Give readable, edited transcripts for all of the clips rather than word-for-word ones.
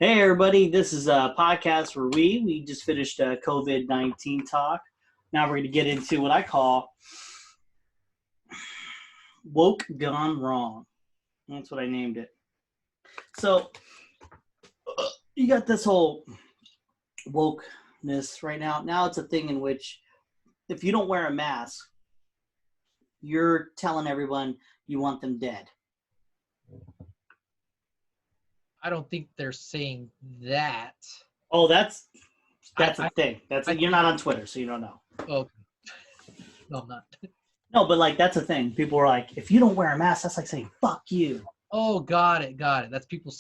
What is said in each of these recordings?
Hey everybody, this is a podcast where we just finished a COVID-19 talk. Now we're going to get into what I call woke gone wrong. That's what I named it. So you got this whole wokeness right now. Now it's a thing in which if you don't wear a mask, you're telling everyone you want them dead. I don't think they're saying that. Oh, that's a thing. You're not on Twitter, so you don't know. Oh, no, I'm not. No, but like that's a thing. People are like, if you don't wear a mask, that's like saying "fuck you." Oh, got it. That's people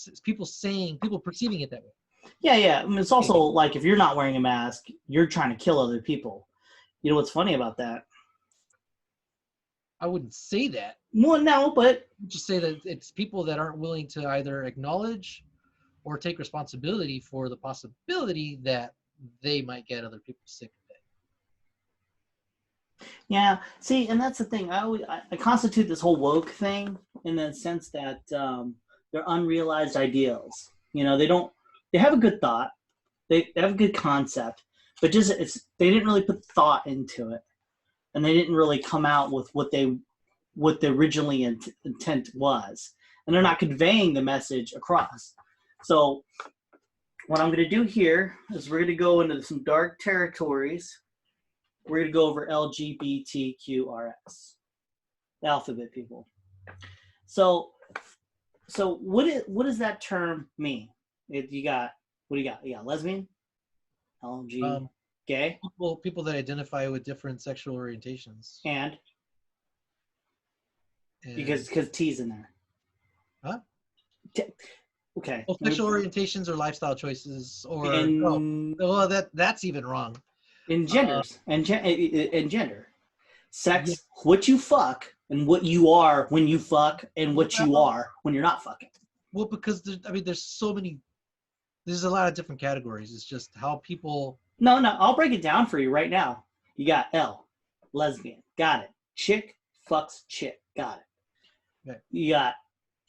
perceiving it that way. Yeah. I mean, it's also like if you're not wearing a mask, you're trying to kill other people. You know what's funny about that? I wouldn't say that. Well, no, but Just say that it's people that aren't willing to either acknowledge or take responsibility for the possibility that they might get other people sick of it. yeah. See, and that's the thing. I constitute this whole woke thing in the sense that they're unrealized ideals. You know, they have a good thought, they have a good concept, but they didn't really put thought into it, and they didn't really come out with what the originally intent was, and they're not conveying the message across. So what I'm going to do here is we're going to go into some dark territories. We're going to go over LGBTQRS, the alphabet people. So what does that term mean? What do you got? You got lesbian, LG, gay, People that identify with different sexual orientations. and because T's in there. Huh? Okay. Well, sexual orientations or lifestyle choices, or that's even wrong. In genders and gender, sex, yeah. What you fuck and what you are when you fuck and what you are when you're not fucking. Well, because there's a lot of different categories. It's just how people. No, I'll break it down for you right now. You got L, lesbian, got it. Chick fucks chick, got it. Okay. You got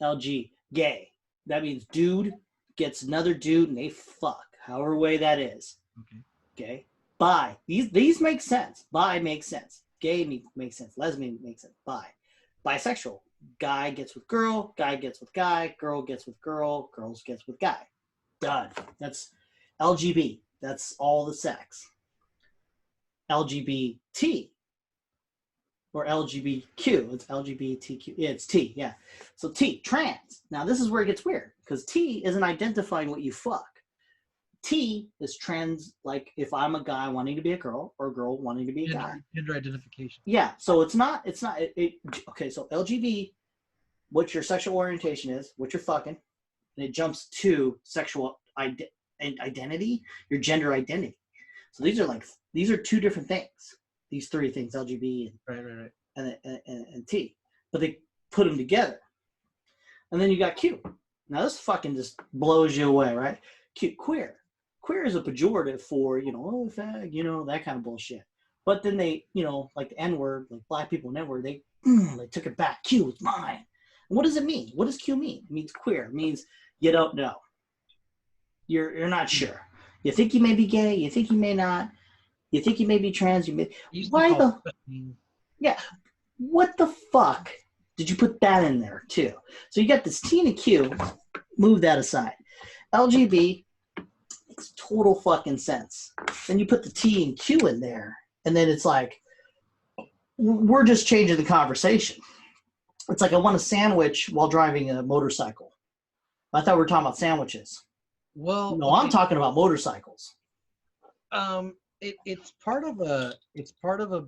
LG, gay. That means dude gets another dude and they fuck, however way that is. Okay. Bi. These make sense. Bi makes sense. Gay makes sense. Lesbian makes sense. Bi. Bisexual. Guy gets with girl. Guy gets with guy. Girl gets with girl. Girls gets with guy. Done. That's LGB. That's all the sex. LGBT. Or LGBTQ. It's LGBTQ. Yeah, it's T. Yeah. So T, trans. Now this is where it gets weird because T isn't identifying what you fuck. T is trans, like if I'm a guy wanting to be a girl or a girl wanting to be a guy. Gender identification. Yeah. So it's not. Okay. So LGB, what your sexual orientation is, what you're fucking, and it jumps to sexual identity, your gender identity. So these are two different things. These three things, LGB and, right. and T, but they put them together. And then you got Q. Now this fucking just blows you away, right? Q, queer. Queer is a pejorative for, fag, that kind of bullshit. But then they, like the N-word, like black people in N-word, they took it back. Q is mine. And what does it mean? What does Q mean? It means queer. It means you don't know. You're not sure. You think you may be gay. You think you may not. You think you may be trans. Yeah. What the fuck did you put that in there too? So you got this T and a Q. Move that aside. LGB makes total fucking sense. Then you put the T and Q in there, and then it's like we're just changing the conversation. It's like I want a sandwich while driving a motorcycle. I thought we were talking about sandwiches. Well, no, I'm talking about motorcycles. It's part of a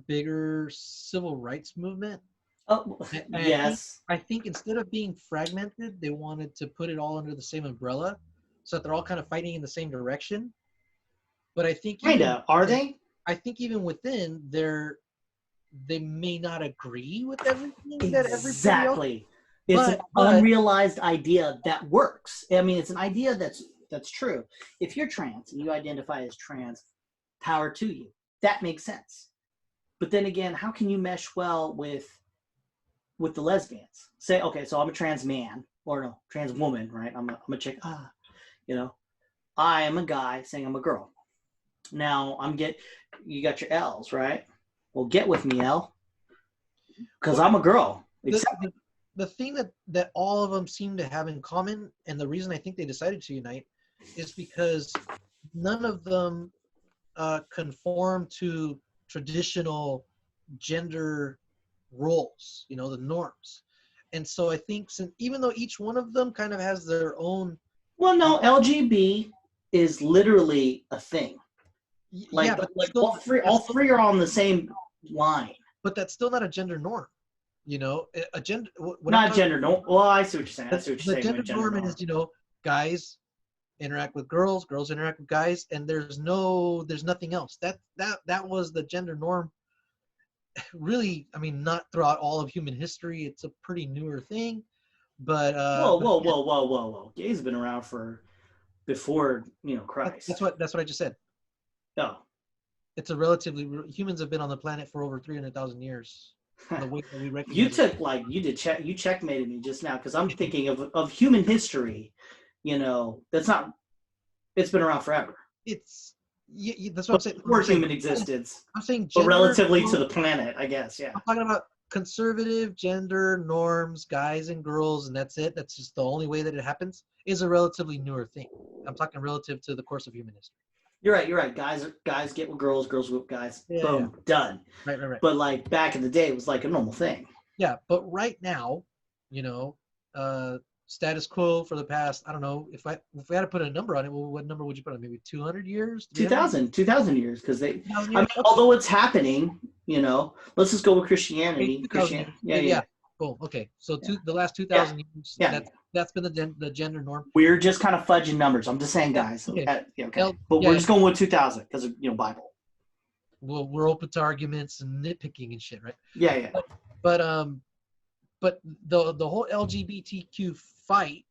bigger civil rights movement. Oh, yes. I think instead of being fragmented, they wanted to put it all under the same umbrella, so that they're all kind of fighting in the same direction. But I think are they? I think even within they may not agree with everything that everybody exactly. It's an unrealized idea that works. I mean, it's an idea that's true. If you're trans and you identify as trans, power to you. That makes sense. But then again, how can you mesh well with the lesbians? Say, okay, so I'm a trans man or no, trans woman, right? I'm a chick. I am a guy saying I'm a girl. Now you got your L's, right? Well, get with me, L, because I'm a girl. The thing that all of them seem to have in common, and the reason I think they decided to unite, is because none of them conform to traditional gender roles, the norms. And so I think even though each one of them kind of has their own. Well, no, LGB is literally a thing. Yeah, but like all three are on the same line. But that's still not a gender norm. A gender. Not gender norm. Well, I see what you're saying. The gender norm is, guys interact with girls, girls interact with guys, and there's nothing else. That was the gender norm. Really, I mean, not throughout all of human history. It's a pretty newer thing, but whoa. Gay's been around for before Christ. That's what I just said. No. It's humans have been on the planet for over 300,000 years. The way that we recognize you checkmated me just now, because I'm thinking of human history. It's been around forever. That's what I'm saying. Before human existence. I'm saying but relatively to the planet, I guess. Yeah. I'm talking about conservative gender norms, guys and girls, and that's it. That's just the only way that it happens. Is a relatively newer thing. I'm talking relative to the course of human history. You're right. Guys get with girls, girls with guys. Yeah, boom, done. Right. But like back in the day, it was like a normal thing. Yeah, but right now, status quo for the past, I don't know, if we had to put a number on it, well, what number would you put on? Maybe 200 years? 2,000 years, because although it's happening, let's just go with Christianity. Yeah. Cool. Okay. So the last 2,000 years, that's been the gender norm. We're just kind of fudging numbers. I'm just saying, guys. Okay. But we're just going with 2,000 because of Bible. Well, we're open to arguments and nitpicking and shit, right? Yeah. But the whole LGBTQ fight,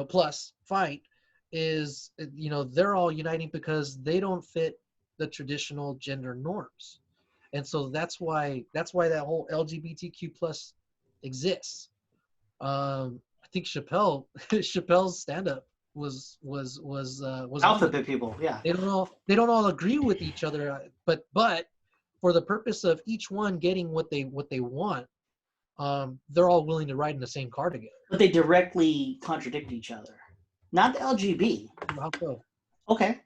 plus fight is, they're all uniting because they don't fit the traditional gender norms, and so that's why that whole LGBTQ plus exists. I think Chappelle's stand-up was alphabet people. Yeah, they don't all agree with each other, but for the purpose of each one getting what they want, they're all willing to ride in the same car together. But they directly contradict each other. Not the LGB. How so? Okay,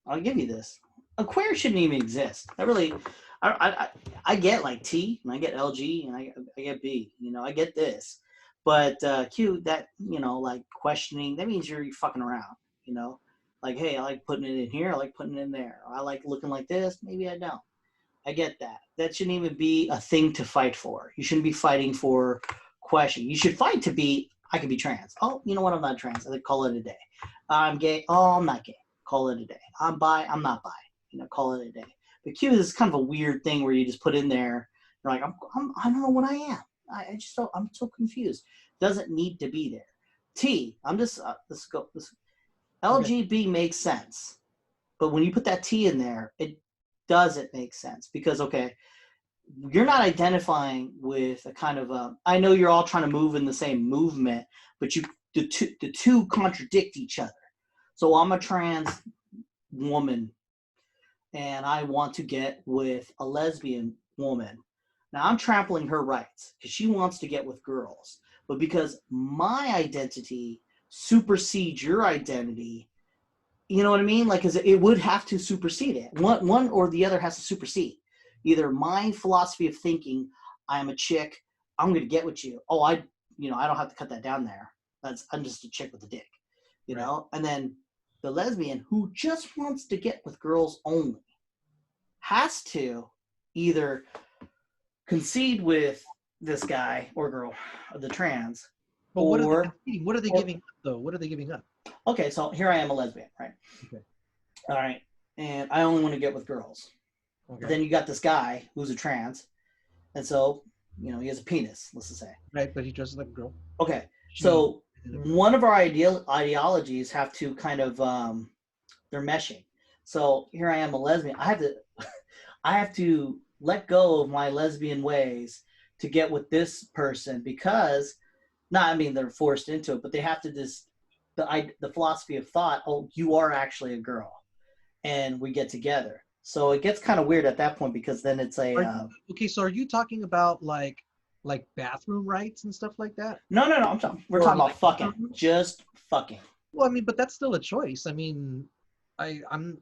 I'll give you this. A queer shouldn't even exist. I get like T, and I get LG, and I get B. I get this. But Q, that, like questioning, that means you're fucking around. Like, hey, I like putting it in here. I like putting it in there. I like looking like this. Maybe I don't. I get that. That shouldn't even be a thing to fight for. You shouldn't be fighting for question. You should fight to be, I could be trans. Oh, you know what? I'm not trans. I call it a day. I'm gay. Oh, I'm not gay. Call it a day. I'm bi. I'm not bi. Call it a day. But Q is kind of a weird thing where you just put in there. You're like, I don't know what I am. I'm so confused. Doesn't need to be there. T. I'm just let's go. LGB makes sense, but when you put that T in there, it doesn't make sense because you're not identifying with a kind of I know you're all trying to move in the same movement, but the two contradict each other. So I'm a trans woman, and I want to get with a lesbian woman. Now I'm trampling her rights because she wants to get with girls, but because my identity supersedes your identity, you know what I mean? Like, cause it would have to supersede it. One or the other has to supersede. Either my philosophy of thinking, I'm a chick, I'm going to get with you. Oh, I don't have to cut that down there. I'm just a chick with a dick, know? And then the lesbian who just wants to get with girls only has to either concede with this guy or girl, or the trans. But what are they giving up, though? What are they giving up? Okay, so here I am, a lesbian, right? Okay. All right, and I only want to get with girls. Okay. Then you got this guy who's a trans, and so, he has a penis, let's just say. Right, but he dresses like a girl. Okay, so one of our ideologies have to kind of, they're meshing. So here I am, a lesbian. I have to let go of my lesbian ways to get with this person because, they're forced into it, but they have to just the philosophy of thought, oh, you are actually a girl, and we get together. So it gets kind of weird at that point because then it's okay, so are you talking about like bathroom rights and stuff like that? no. We're talking about fucking, bathrooms? just fucking. Well, I mean, but that's still a choice. I mean, I'm.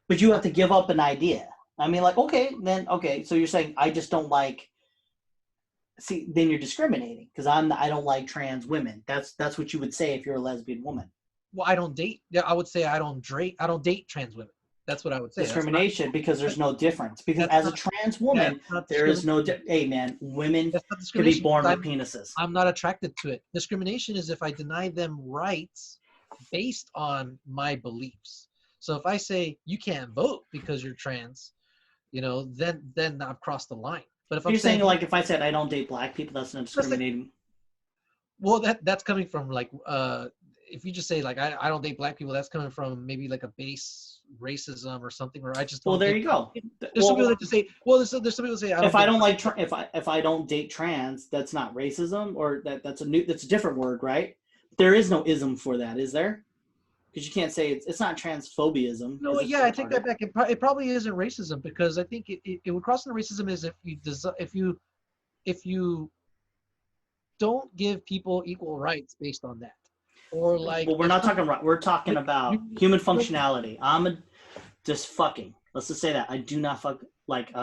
But you have to give up an idea. I mean, like, okay. So you're saying I just don't like. See, then you're discriminating because I don't like trans women. That's what you would say if you're a lesbian woman. Well, I don't date. Yeah, I would say I don't date trans women. That's what I would say. Discrimination because there's no difference. Because as a trans woman, there is no. Hey, man, women can be born with penises. I'm not attracted to it. Discrimination is if I deny them rights based on my beliefs. So if I say you can't vote because you're trans, then I've crossed the line. But if you're saying like if I said I don't date black people, that's not discriminating. Well, that's coming from like if you just say like I don't date black people, that's coming from maybe like a base racism or something, or I just don't. Well, there you go. There's some people that say, well, there's some people that say if I don't like if I don't date trans, that's not racism, or that's a different word, right? There is no ism for that, is there? Because you can't say it's not transphobiaism. No, yeah, I take that back. It probably isn't racism because I think it would cross into racism is if you don't give people equal rights based on that, or like. Well, we're not talking about. We're talking about human functionality. Just fucking. Let's just say that I do not fuck. Like,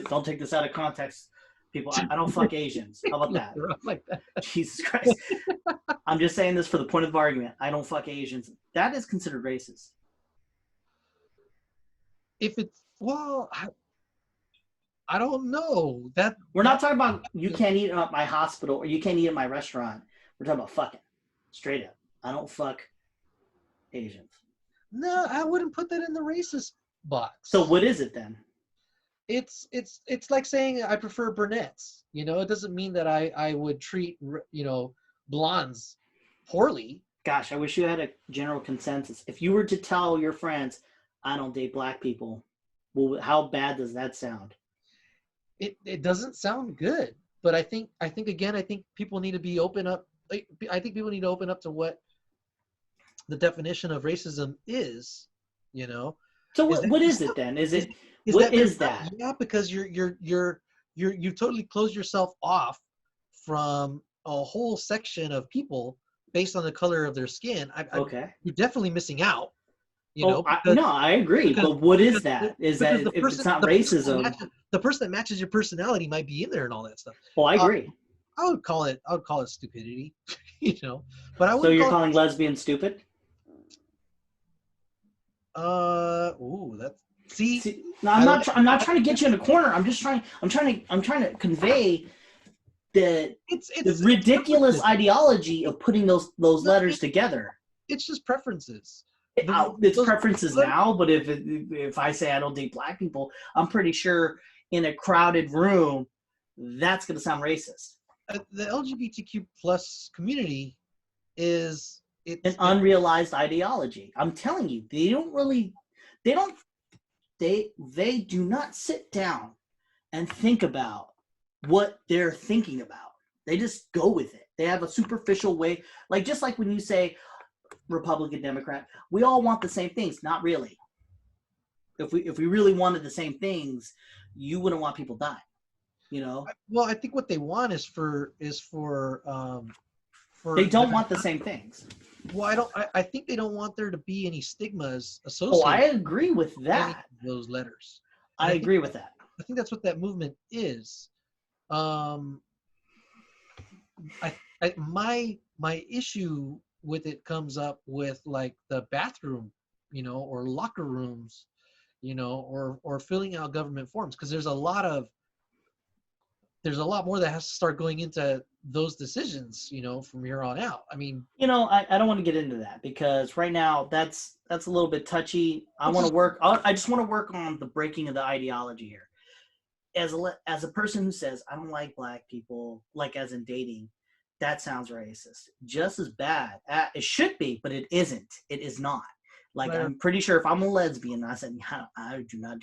don't take this out of context, people. I don't fuck Asians. How about that? Like that. Jesus Christ. I'm just saying this for the point of argument. I don't fuck Asians. That is considered racist. If it's I don't know that. We're not talking about you can't eat at my hospital or you can't eat at my restaurant. We're talking about fucking straight up. I don't fuck Asians. No, I wouldn't put that in the racist box. So what is it then? It's like saying I prefer brunettes. It doesn't mean that I would treat blondes poorly. Gosh, I wish you had a general consensus. If you were to tell your friends, I don't date black people, well, how bad does that sound? It doesn't sound good. But I think people need to be open up. I think people need to open up to what the definition of racism is. So what is it then? What is that? Yeah, because you totally close yourself off from a whole section of people based on the color of their skin. Okay. You're definitely missing out. I agree. But what is that? Is that if it's not racism? The person that matches your personality might be in there and all that stuff. Well, I agree. I would call it stupidity. But I would. So you're calling lesbians stupid? That's see. No, I'm not trying to get you in a corner. I'm trying to convey the ridiculous ideology of putting those letters together. It's just preferences. It's preferences now, but if I say I don't date black people, I'm pretty sure in a crowded room, that's going to sound racist. The LGBTQ plus community is an unrealized ideology. I'm telling you, they do not sit down and think about what they're thinking about. They just go with it. They have a superficial way, just like when you say Republican, Democrat, we all want the same things. Not really. If we really wanted the same things, you wouldn't want people dying. Well, I think what they want is for they don't want the same things. Well, I think they don't want there to be any stigmas associated. Oh, I agree with that. Those letters. I agree with that. I think that's what that movement is. My issue with it comes up with like the bathroom, or locker rooms, or filling out government forms, because there's a lot more that has to start going into those decisions, from here on out. I mean, I don't want to get into that because right now that's a little bit touchy. I just want to work on the breaking of the ideology here. As a person who says I don't like black people, like as in dating, that sounds racist. Just as bad. It should be, but it isn't. It is not. Right. I'm pretty sure if I'm a lesbian, I said I do not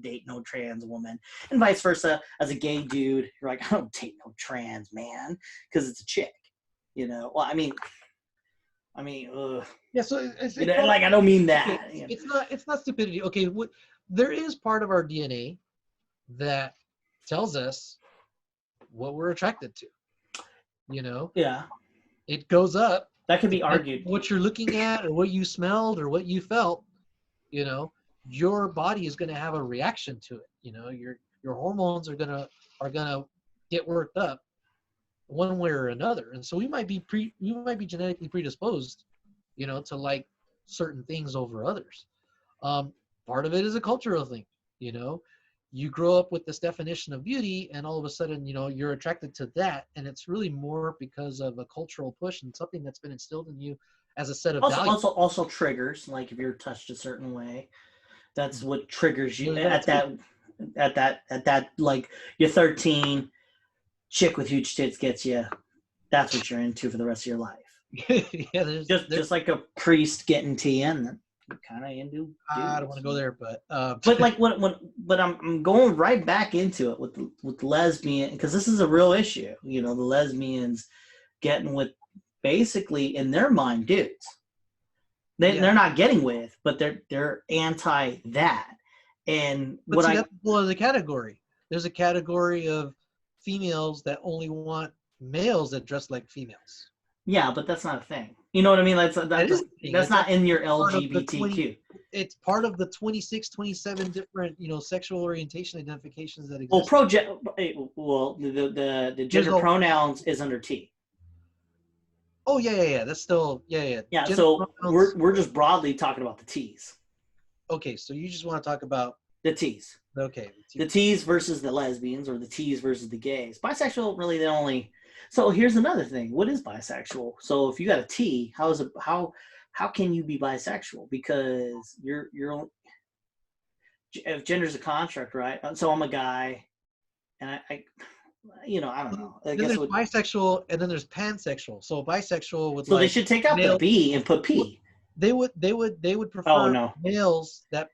date no trans woman, and vice versa. As a gay dude, you're like, I don't date no trans man because it's a chick. Well, I mean, I mean, Yeah, so like I don't mean that. okay, it's not stupidity. Okay, there is part of our DNA that tells us what we're attracted to. You know, Yeah, it goes up. that could be Depending argued. on what you're looking at, or what you smelled, or what you felt. You know, your body is going to have a reaction to it. You know, your hormones are gonna get worked up one way or another, and so we might be genetically predisposed, you know, to like certain things over others. Part of it is a cultural thing. You know, you grow up with this definition of beauty, and all of a sudden, you know, you're attracted to that, and it's really more because of a cultural push and something that's been instilled in you as a set of values. Also triggers, like if you're touched a certain way, that's what triggers you There's at that like you're 13, chick with huge tits gets you. That's what you're into for the rest of your life. Yeah, just like a priest getting tea in, kind of into dudes. I don't want to go there, but like but I'm going right back into it with lesbian, because this is a real issue. You know, the lesbians getting with basically in their mind dudes. They're not getting with, but they're anti that. And but that's a category. There's a category of females that only want males that dress like females. Yeah, but that's not a thing. You know what I mean? That's not in your LGBTQ. It's part of the 26, 27 different, you know, sexual orientation identifications that exist. Well, the gender pronouns is under T. Oh yeah. That's still yeah. Yeah. So we're just broadly talking about the T's. Okay, so you just want to talk about the T's. Okay. The T's versus the lesbians, or the T's versus the gays. Bisexual, really the only. So here's another thing. What is bisexual? So if you got a T, how can you be bisexual? Because you're if gender's a construct, right? So I'm a guy, and I I don't know. Then there's bisexual, and then there's pansexual. So bisexual would. So they should take out the B and put P. They would prefer males that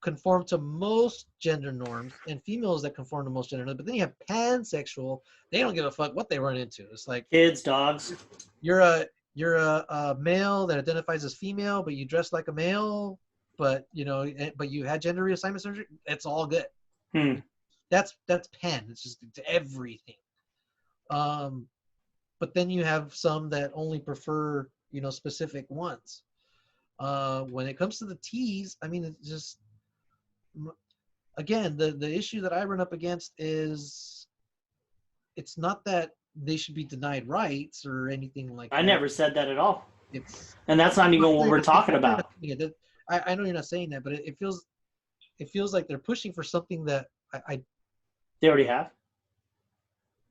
conform to most gender norms and females that conform to most gender norms. But then you have pansexual. They don't give a fuck what they run into. It's like kids, dogs. You're a male that identifies as female, but you dress like a male, but you had gender reassignment surgery. It's all good. That's pan. It's just everything. But then you have some that only prefer, specific ones. When it comes to the T's, I mean, it's just, again, the issue that I run up against is it's not that they should be denied rights or anything like that. I never said that at all. And that's not even what we're talking about. I know you're not saying that, but it feels like they're pushing for something that they already have.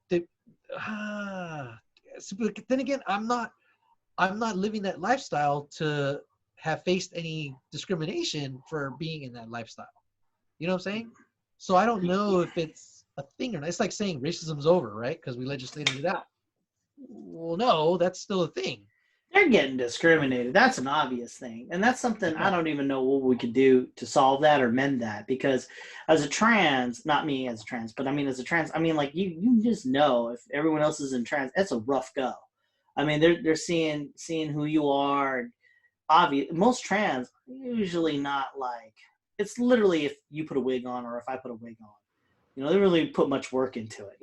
But then again, I'm not living that lifestyle to have faced any discrimination for being in that lifestyle. You know what I'm saying? So I don't know if it's a thing or not. It's like saying racism's over, right? Because we legislated it out. Well, no, that's still a thing. They're getting discriminated. That's an obvious thing. And that's something I don't even know what we could do to solve that or mend that. Because as a trans, not me as a trans, but I mean as a trans, I mean, like you just know if everyone else is in trans, it's a rough go. I mean, they're seeing who you are. Obvious. Most trans usually not like, it's literally if you put a wig on or if I put a wig on. They don't really put much work into it,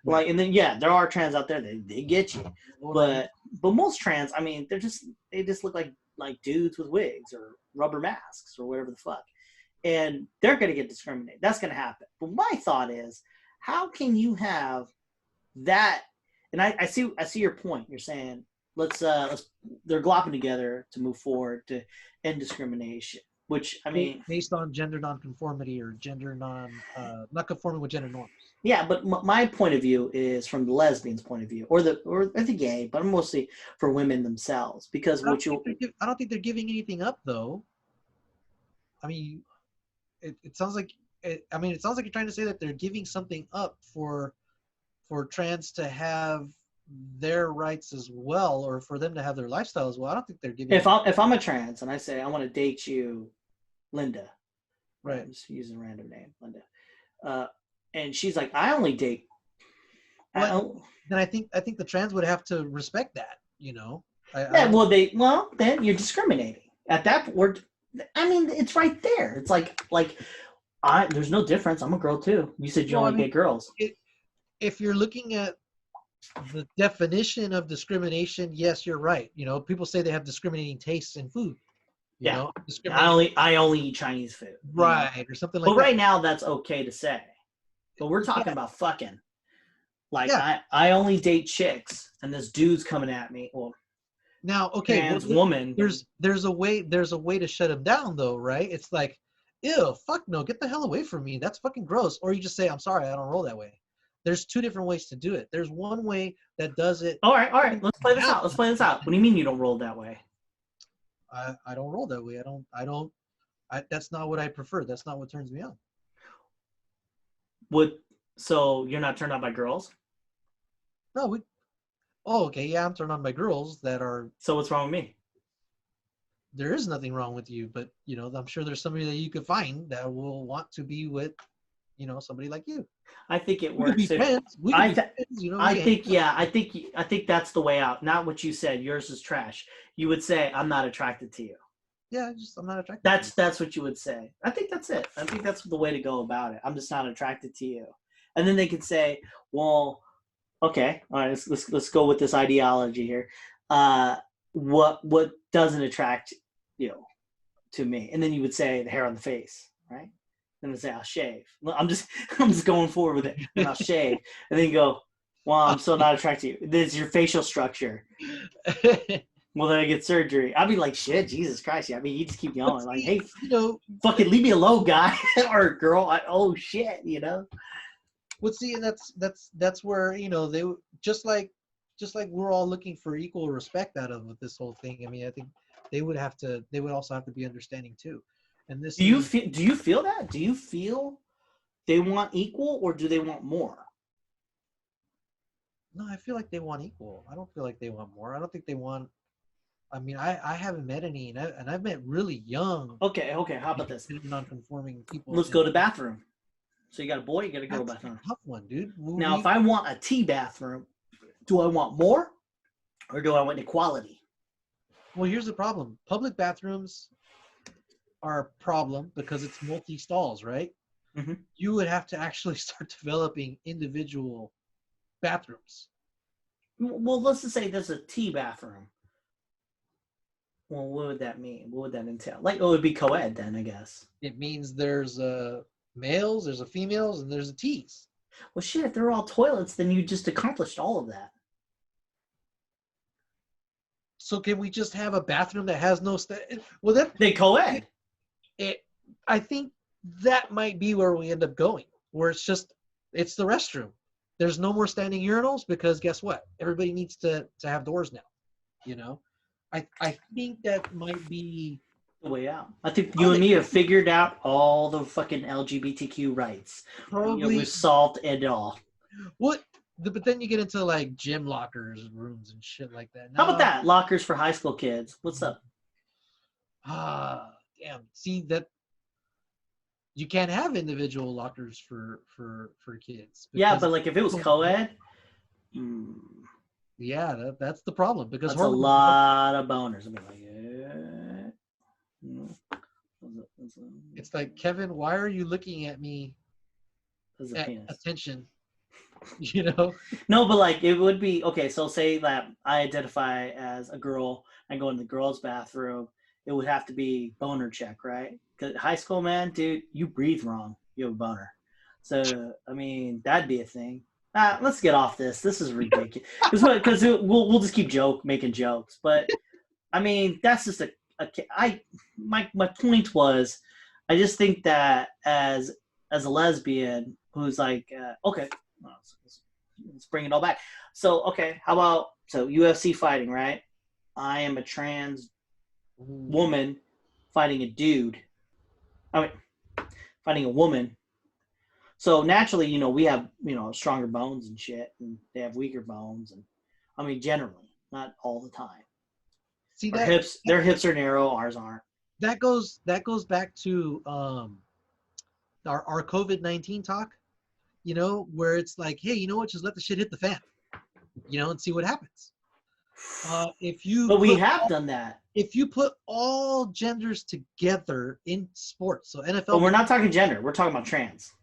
Like, and then there are trans out there that they get you, but most trans, I mean, they just look like dudes with wigs or rubber masks or whatever the fuck, and they're gonna get discriminated. That's gonna happen. But my thought is, how can you have that? And I see your point. You're saying let's they're glopping together to move forward to end discrimination. Which, I mean, based on gender nonconformity or gender not conforming with gender norms. Yeah, but my point of view is from the lesbians' point of view, or the gay, but mostly for women themselves, because I don't think they're giving anything up, though. I mean, it sounds like it sounds like you're trying to say that they're giving something up for trans to have their rights as well, or for them to have their lifestyle as well. I don't think they're giving. If I'm a trans and I say I want to date you, Linda, right? I'm just using a random name, Linda, and she's like, I only date. Then I think the trans would have to respect that, I Yeah, don't. well, then you're discriminating. At that point, I mean, it's right there. It's there's no difference. I'm a girl too. You said you Well, I only mean, get girls. if you're looking at the definition of discrimination, yes, you're right. People say they have discriminating tastes in food. Yeah, Discriminating, I only eat Chinese food. right, or something But like that. right now, that's okay to say. But we're talking Yeah, about fucking. Like yeah. I only date chicks, and this dude's coming at me. Well, Now, okay, well, trans woman. there's a way to shut him down though, right? It's like, ew, fuck no, get the hell away from me. That's fucking gross. Or you just say, I'm sorry, I don't roll that way. There's two different ways to do it. There's one way that does it. All right. Let's play this out. What do you mean you don't roll that way? I don't roll that way. That's not what I prefer. That's not what turns me on. So you're not turned on by girls? No, oh, okay, yeah, I'm turned on by girls that are. So what's wrong with me? There is nothing wrong with you, but I'm sure there's somebody that you could find that will want to be with, somebody like you. I think it We could works. be friends. We could be friends. I think that's the way out. Not what you said. Yours is trash. You would say, I'm not attracted to you. Yeah, I'm not attracted. That's what you would say. I think that's it. I think that's the way to go about it. I'm just not attracted to you. And then they could say, well, okay, all right, let's go with this ideology here. What doesn't attract to me? And then you would say the hair on the face, right? And then say I'll shave. I'm just going forward with it, and I'll shave. And then you go, well, I'm still not attracted to you. This is your facial structure. Well, then I get surgery. I'd be like, shit, Jesus Christ. Yeah, I mean, you just keep going. Like, hey, fucking leave me alone, guy or girl. Oh shit, Well, see, and that's where they just like we're all looking for equal respect out of this whole thing. I mean, I think they would also have to be understanding too. And this do you feel that? Do you feel they want equal, or do they want more? No, I feel like they want equal. I don't feel like they want more. I don't think they want. I mean, I haven't met any, and I've met really young. Okay. How about this? Non-conforming people. Let's go to the bathroom. So you got a boy, you got a girl bathroom. Tough one, dude. Now, if I want a T bathroom, do I want more, or do I want equality? Well, here's the problem. Public bathrooms are a problem because it's multi-stalls, right? Mm-hmm. You would have to actually start developing individual bathrooms. Well, let's just say there's a T bathroom. Well, what would that mean? What would that entail? Like, it would be co-ed then, I guess. It means there's males, there's a females, and there's a T's. Well, shit, if they're all toilets, then you just accomplished all of that. So can we just have a bathroom that has no well, they co-ed. I think that might be where we end up going, where it's the restroom. There's no more standing urinals because guess what? Everybody needs to have doors now. I think that might be the way out. I think you and me have figured out all the fucking LGBTQ rights. Probably we've solved it all. What? But then you get into like gym lockers, rooms, and shit like that. How about that? Lockers for high school kids. What's up? Damn. See that you can't have individual lockers for kids. Yeah, but like if it was co-ed. Yeah, that's the problem because that's a lot of boners. I'll be like, it's like, Kevin, why are you looking at me? Attention. No, but like it would be okay. So say that I identify as a girl, I go in the girls' bathroom. It would have to be boner check, right? Because high school, man, dude, you breathe wrong, you have a boner. So I mean, that'd be a thing. Let's get off this. This is ridiculous. Because we'll just keep making jokes. But I mean, that's just my point was, I just think that as a lesbian who's like, okay, let's bring it all back. So okay, how about UFC fighting, right? I am a trans woman fighting a dude. I mean, fighting a woman. So naturally, we have, stronger bones and shit, and they have weaker bones, and I mean, generally, not all the time. See, their hips are narrow, ours aren't. That goes back to our COVID-19 talk, where it's like, hey, you know what? Just let the shit hit the fan, and see what happens. If you But we put have done that. if you put all genders together in sports, so But NFL we're not talking gender. We're talking about trans.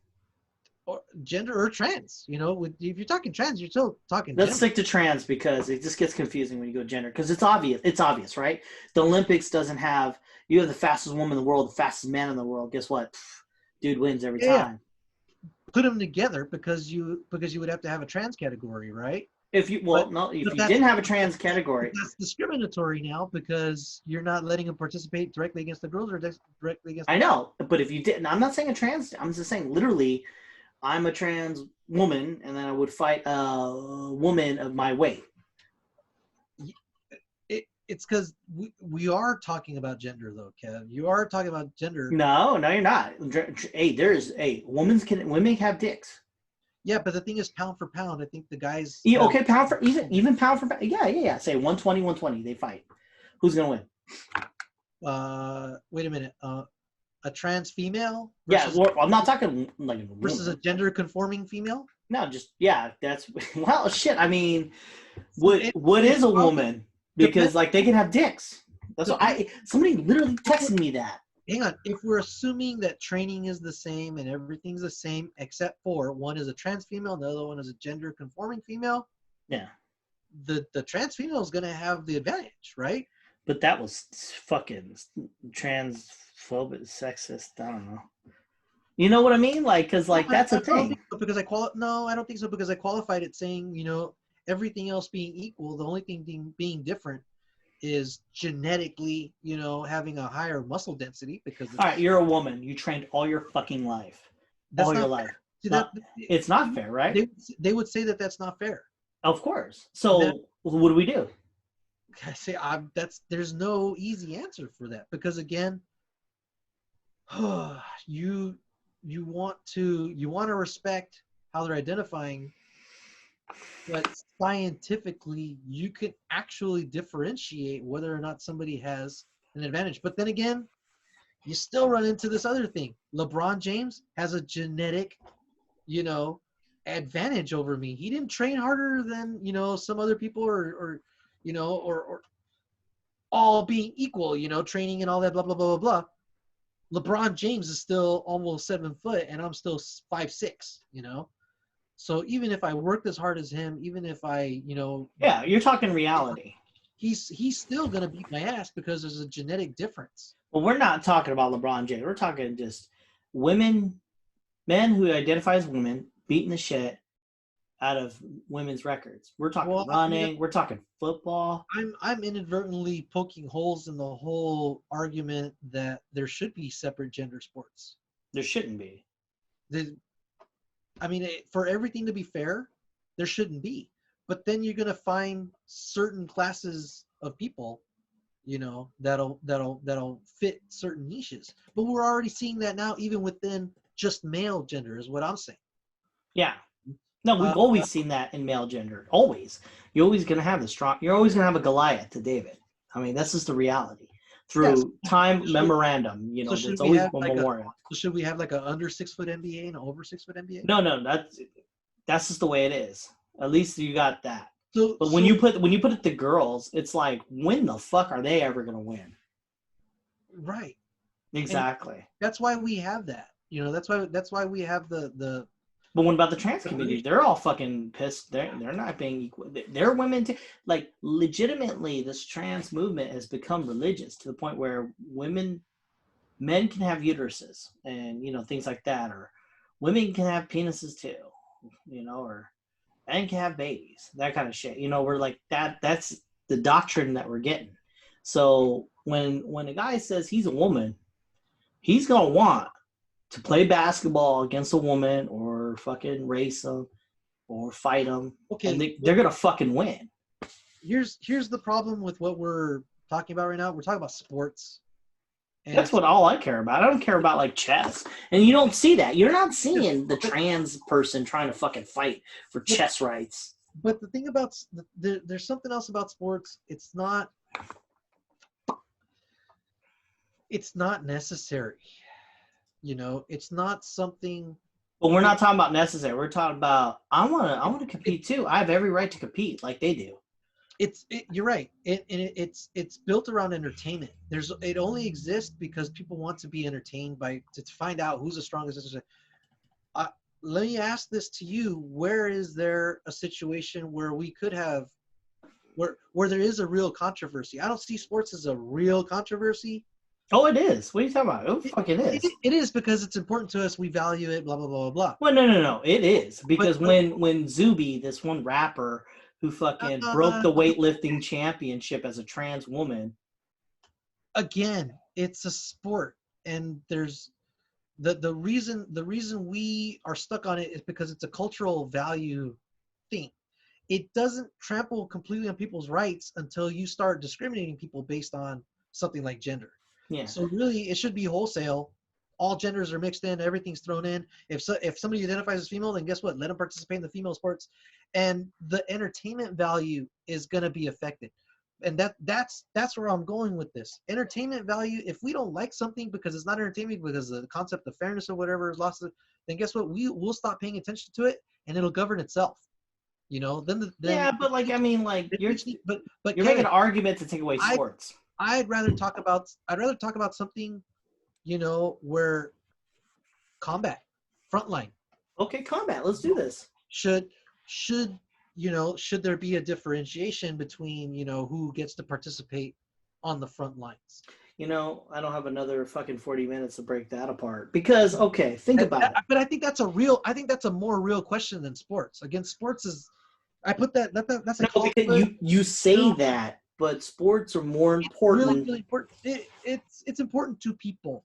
or gender or trans, if you're talking trans, you're still talking Let's gender. stick to trans because it just gets confusing when you go gender. Because it's obvious. It's obvious, right? The Olympics doesn't have you have the fastest woman in the world, the fastest man in the world. Guess what? Dude wins every Yeah. time. Put them together because you would have to have a trans category, right? If you But didn't have a trans category, that's discriminatory now because you're not letting them participate directly against the girls or directly against. I know. But if you didn't, I'm not saying a trans. I'm just saying literally, I'm a trans woman, and then I would fight a woman of my weight. It's because we are talking about gender, though, Kev. You are talking about gender. No, you're not. Hey, women can have dicks. Yeah, but the thing is, pound for pound, I think the guys. Yeah, okay, even pound for pound. Yeah. Say 120, they fight. Who's gonna win? Wait a minute. A trans female. Versus, I'm not talking like a versus a gender conforming female. No, that's well, shit. I mean, what is a woman? Because like they can have dicks. That's what somebody literally texted me that. Hang on. If we're assuming that training is the same and everything's the same, except for one is a trans female, the other one is a gender conforming female. Yeah. The trans female is going to have the advantage, right? But that was fucking transphobic, sexist. I don't know. You know what I mean? Like, because like that's a thing. Because no, I don't think so. Because I qualified it saying, everything else being equal, the only thing being different is genetically, having a higher muscle density. Because all right, you're a woman. You trained all your fucking life. All your life. It's not fair, right? They would say that that's not fair. Of course. So what do we do? I say there's no easy answer for that because again, you want to respect how they're identifying, but scientifically you can actually differentiate whether or not somebody has an advantage. But then again, you still run into this other thing. LeBron James has a genetic, advantage over me. He didn't train harder than, some other people or all being equal, training and all that, blah, blah, blah, blah, blah. LeBron James is still almost 7 foot and I'm still 5'6", So even if I worked as hard as him, even if I, Yeah, you're talking reality. He's still going to beat my ass because there's a genetic difference. Well, we're not talking about LeBron James. We're talking just men who identify as women beating the shit out of women's records. We're talking running. We're talking football. I'm inadvertently poking holes in the whole argument that there should be separate gender sports. There shouldn't be. For everything to be fair, there shouldn't be. But then you're gonna find certain classes of people, that'll fit certain niches. But we're already seeing that now, even within just male gender, is what I'm saying. Yeah. No, we've always seen that in male gender. Always. You're always going to have you're always going to have a Goliath to David. I mean, that's just the reality. Through time memorandum, there's always one memorial. So should we have like a under 6 foot NBA and an over 6 foot NBA? No, that's just the way it is. At least you got that. But when you put it to girls, it's like, when the fuck are they ever going to win? Right. Exactly. And that's why we have that. That's why we have the But what about the trans community? They're all fucking pissed. They're not being equal. They're women too. Like, legitimately, this trans movement has become religious to the point where men can have uteruses and, things like that. Or women can have penises too, or men can have babies. That kind of shit. We're like, that's the doctrine that we're getting. So when a guy says he's a woman, he's going to want to play basketball against a woman or fucking race them or fight them. Okay. And they're going to fucking win. Here's the problem with what we're talking about right now. We're talking about sports. And that's what all I care about. I don't care about like chess. And you don't see that. You're not seeing the trans person trying to fucking fight for chess rights. But the thing about there's something else about sports. It's not necessary. It's not something. But we're not talking about necessary. We're talking about I want to compete too. I have every right to compete like they do. You're right. It's built around entertainment. It only exists because people want to be entertained to find out who's the strongest. Uh, Let me ask this to you: where is there a situation where we could have where there is a real controversy? I don't see sports as a real controversy. Oh, it is. What are you talking about? It fucking is. It is because it's important to us. We value it. Blah blah blah blah blah. Well, no. It is because But when Zuby, this one rapper who fucking broke the weightlifting championship as a trans woman. Again, it's a sport, and there's the reason we are stuck on it is because it's a cultural value thing. It doesn't trample completely on people's rights until you start discriminating people based on something like gender. Yeah. So really, it should be wholesale. All genders are mixed in. Everything's thrown in. If somebody identifies as female, then guess what? Let them participate in the female sports, and the entertainment value is going to be affected. And that's where I'm going with this. Entertainment value. If we don't like something because it's not entertainment, because the concept of fairness or whatever is lost, then guess what? We'll stop paying attention to it, and it'll govern itself. You know. But like I mean, like you're Kevin, making an argument to take away sports. I'd rather talk about something, where combat, frontline. Okay, combat. Let's do this. Should there be a differentiation between, who gets to participate on the front lines? I don't have another fucking 40 minutes to break that apart because, okay, think about it. But I think that's a more real question than sports. Again, sports is, I put that's a because you say that, but sports are more important. Really, really important. It's important to people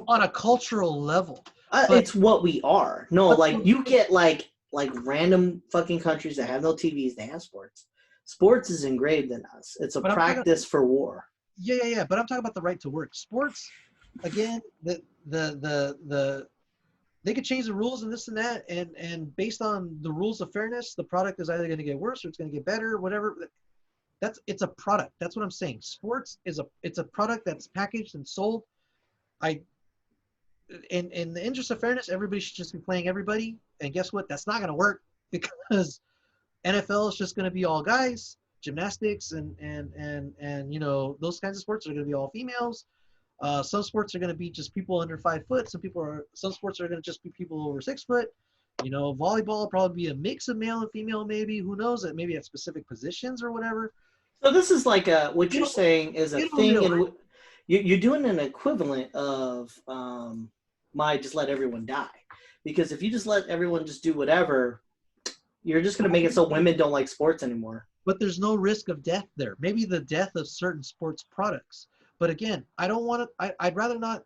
on a cultural level. It's what we are. No, like you get like random fucking countries that have no TVs, they have sports. Sports is engraved in us. It's a practice for war. Yeah. But I'm talking about the right to work. Sports, again, they could change the rules and this and that, and based on the rules of fairness, the product is either going to get worse or it's going to get better, whatever. It's a product. That's what I'm saying. Sports it's a product that's packaged and sold. In the interest of fairness, everybody should just be playing everybody. And guess what? That's not going to work because NFL is just going to be all guys. Gymnastics and those kinds of sports are going to be all females. Some sports are going to be just people under 5 foot. Some sports are going to just be people over 6 foot. Volleyball will probably be a mix of male and female, maybe. Who knows? Maybe at specific positions or whatever. So this is like what you're saying is a thing. You're doing an equivalent of just let everyone die. Because if you just let everyone just do whatever, you're just going to make it so women don't like sports anymore. But there's no risk of death there. Maybe the death of certain sports products. But again, I'd rather not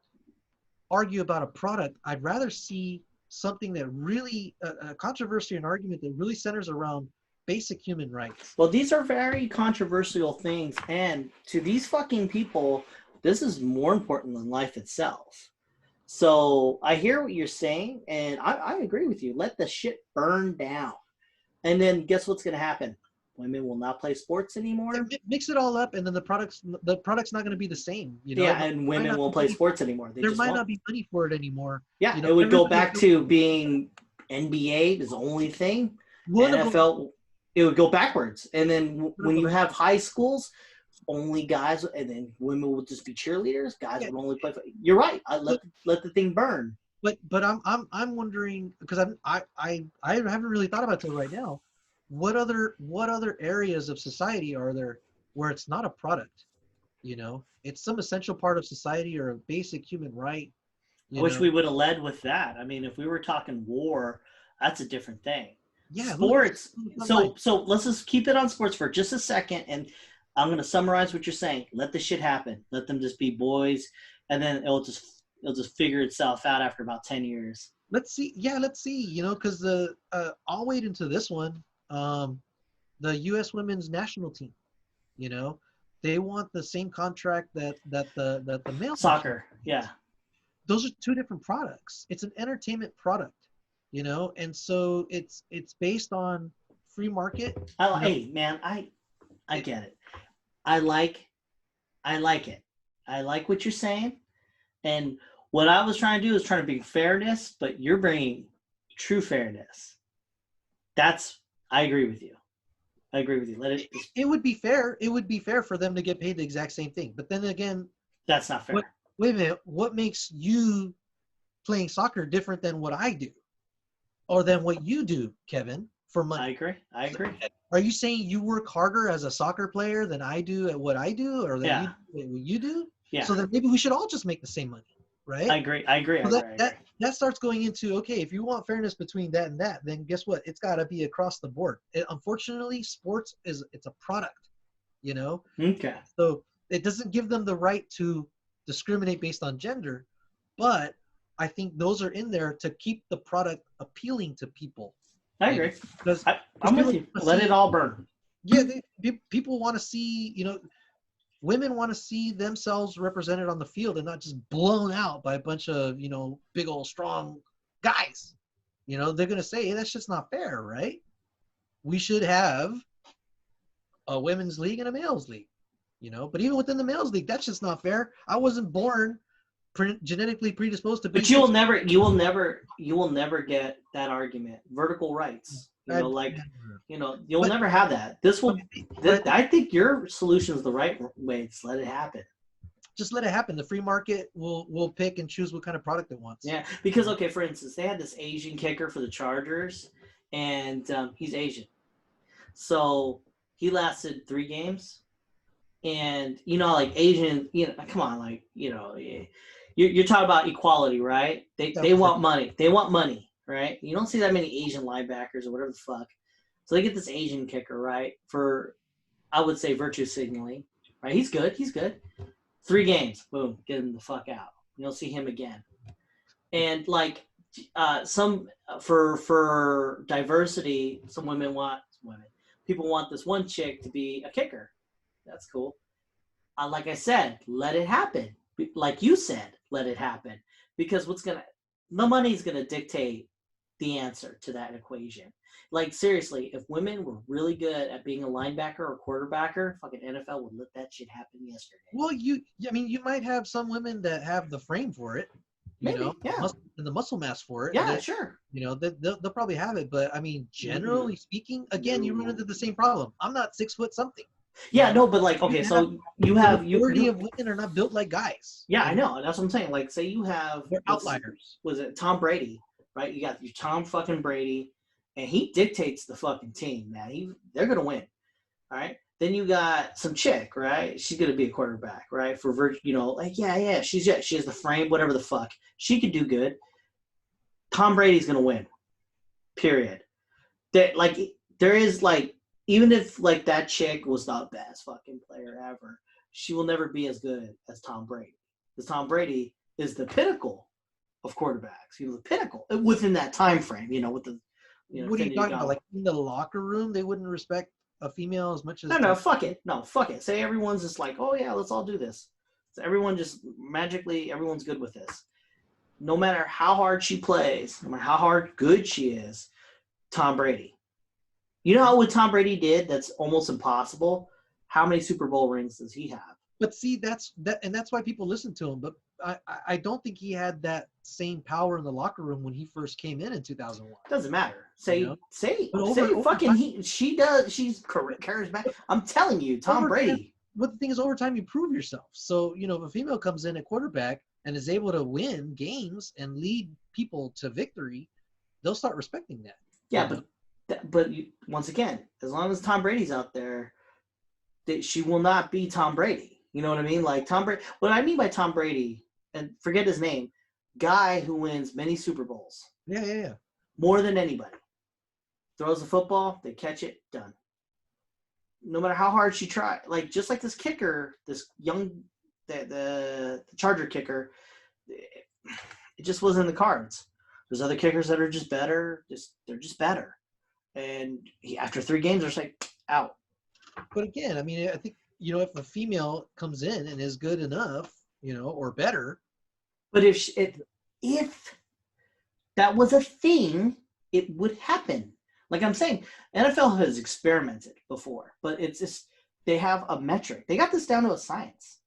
argue about a product. I'd rather see something that really, a controversy, an argument that really centers around basic human rights. Well, these are very controversial things. And to these fucking people, this is more important than life itself. So I hear what you're saying, and I agree with you. Let the shit burn down. And then guess what's going to happen? Women will not play sports anymore. Mix it all up, and then the product's not going to be the same. Yeah, and women won't play sports anymore. There might not be money for it anymore. Yeah, it would go back to being NBA is the only thing. NFL, it would go backwards. And then when you have high schools, only guys, and then women will just be cheerleaders. Guys will only play. You're right. Let the thing burn. But I'm wondering, because I haven't really thought about it till right now. What other areas of society are there where it's not a product? It's some essential part of society or a basic human right. I wish we would have led with that. I mean, if we were talking war, that's a different thing. Yeah, sports. So let's just keep it on sports for just a second, and I'm going to summarize what you're saying. Let the shit happen. Let them just be boys, and then it'll just figure itself out after about 10 years. Let's see. Yeah, let's see. Because I'll wait into this one. The U.S. women's national team, they want the same contract that the male soccer. Yeah, those are two different products. It's an entertainment product, and so it's based on free market. Hey man, I get it. I like it. I like what you're saying, and what I was trying to do is trying to bring fairness, but you're bringing true fairness. I agree with you. I agree with you. Let it. It would be fair. It would be fair for them to get paid the exact same thing. But then again, That's not fair. wait a minute. What makes you playing soccer different than what I do, or than what you do, Kevin, for money? I agree. Are you saying you work harder as a soccer player than I do at what I do, or than you do at what you do? Yeah. So then maybe we should all just make the same money, right? I agree. So that starts going into, okay, if you want fairness between that and that, then guess what? It's got to be across the board. Unfortunately, sports it's a product, you know? Okay. So it doesn't give them the right to discriminate based on gender, but I think those are in there to keep the product appealing to people. I agree. Because I'm with you. Let it all burn. Yeah, people want to see, women want to see themselves represented on the field and not just blown out by a bunch of, big old strong guys. They're going to say, hey, that's just not fair, right? We should have a women's league and a male's league, But even within the male's league, that's just not fair. I wasn't born genetically predisposed to be. But you will never get that argument. Vertical rights. You'll never have that. I think your solution is the right way. Just let it happen. Just let it happen. The free market will pick and choose what kind of product it wants. Yeah, because for instance, they had this Asian kicker for the Chargers, and he's Asian, so he lasted 3 games, and Asian, come on, you're talking about equality, right? They want money. They want money. Right? You don't see that many Asian linebackers or whatever the fuck. So they get this Asian kicker, right? For, I would say, virtue signaling. Right? He's good. 3 games. Boom. Get him the fuck out. You don't see him again. And for diversity, people want this one chick to be a kicker. That's cool. Like I said, let it happen. Like you said, let it happen. Because the money's going to dictate the answer to that equation. Seriously, if women were really good at being a linebacker or quarterbacker, fucking NFL would let that shit happen yesterday. Well, you might have some women that have the frame for it, yeah, and the muscle mass for it. Yeah, sure. They'll probably have it, but generally speaking, again, you run into the same problem. I'm not 6 foot something. Yeah, no, but okay, so you have the majority of women are not built like guys. Yeah, I know. That's what I'm saying. Say you have they're outliers. Was it Tom Brady? Right, you got your Tom fucking Brady, and he dictates the fucking team. Man, they're gonna win. All right. Then you got some chick, right? She's gonna be a quarterback, right? For she has the frame, whatever the fuck. She could do good. Tom Brady's gonna win. Period. There is even if that chick was the best fucking player ever, she will never be as good as Tom Brady. Because Tom Brady is the pinnacle of quarterbacks, the pinnacle within that time frame, with the. What are you talking about? In the locker room, they wouldn't respect a female as much as. No, fuck it. No, fuck it. Say everyone's just oh yeah, let's all do this. So everyone just magically, everyone's good with this. No matter how hard she plays, no matter how good she is, Tom Brady. You know what Tom Brady did? That's almost impossible. How many Super Bowl rings does he have? But see, that's why people listen to him. But I don't think he had that same power in the locker room when he first came in 2001. Doesn't matter. She does. She's charismatic. I'm telling you, Tom Brady. But the thing is, over time, you prove yourself. So, if a female comes in at quarterback and is able to win games and lead people to victory, they'll start respecting that. Yeah, but once again, as long as Tom Brady's out there, she will not be Tom Brady. You know what I mean? Tom Brady. What I mean by Tom Brady, and forget his name, guy who wins many Super Bowls. Yeah. More than anybody. Throws the football, they catch it, done. No matter how hard she tried. Just like this kicker, this young, the Charger kicker, it just wasn't in the cards. There's other kickers that are just better. They're just better. And after 3 games, they're out. But again, I think, if a female comes in and is good enough, or better. But if that was a thing, it would happen. Like I'm saying, NFL has experimented before, but it's just they have a metric. They got this down to a science.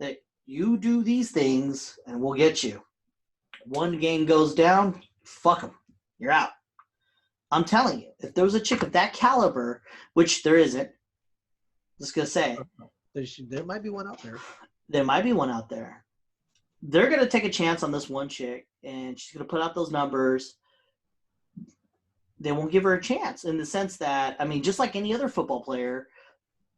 That you do these things and we'll get you. One game goes down, fuck them. You're out. I'm telling you, if there was a chick of that caliber, which there isn't, just gonna say There might be one out there. There might be one out there. They're gonna take a chance on this one chick, and she's gonna put out those numbers. They won't give her a chance in the sense that, I mean, just like any other football player,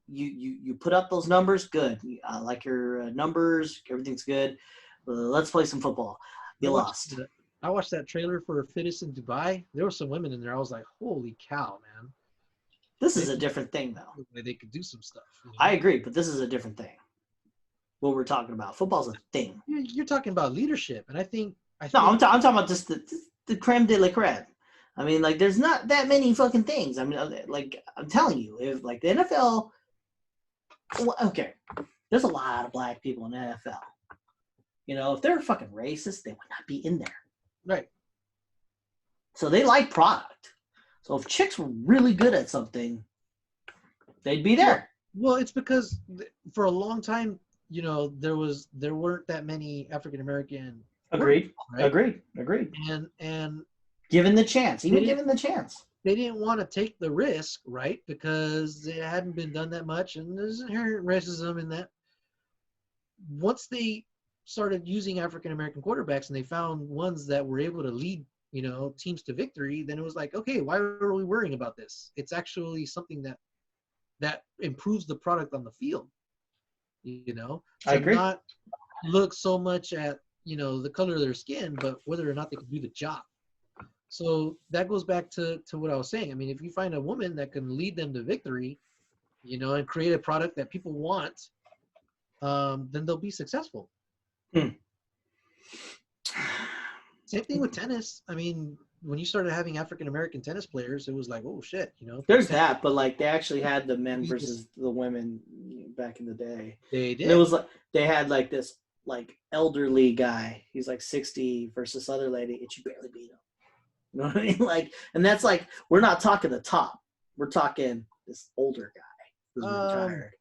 you put up those numbers, good. I like your numbers, everything's good. Let's play some football. You lost. I watched that trailer for Fitness in Dubai. There were some women in there. I was like, holy cow, man. This is a different thing, though. They could do some stuff. You know? I agree, but this is a different thing. What we're talking about. Football's a thing. You're talking about leadership, and I think no, I'm talking about just the creme de la creme. I mean, like, there's not that many fucking things. I mean, like, I'm telling you, if like the NFL, okay, there's a lot of black people in the NFL. You know, if they're fucking racist, they would not be in there. Right. So they like product. So if chicks were really good at something, they'd be there. Well, it's because for a long time, you know, there weren't that many African American. Agreed. Right? Agreed. And given the chance, given the chance. They didn't want to take the risk, right? Because it hadn't been done that much, and there's inherent racism in that. Once they started using African American quarterbacks and they found ones that were able to lead, you know, teams to victory, then it was like, okay, why are we worrying about this? It's actually something that improves the product on the field. You know, I agree. Not look so much at, you know, the color of their skin, but whether or not they can do the job. So that goes back to what I was saying. I mean, if you find a woman that can lead them to victory, you know, and create a product that people want, then they'll be successful. Same thing with tennis. I mean, when you started having African American tennis players, it was like, oh shit, you know. There's that, but like they actually had the men versus the women back in the day. They did. And it was like they had like this like elderly guy. He's like 60 versus this other lady, and she barely beat him. You know what I mean? Like, and that's like, we're not talking the top. We're talking this older guy who's retired.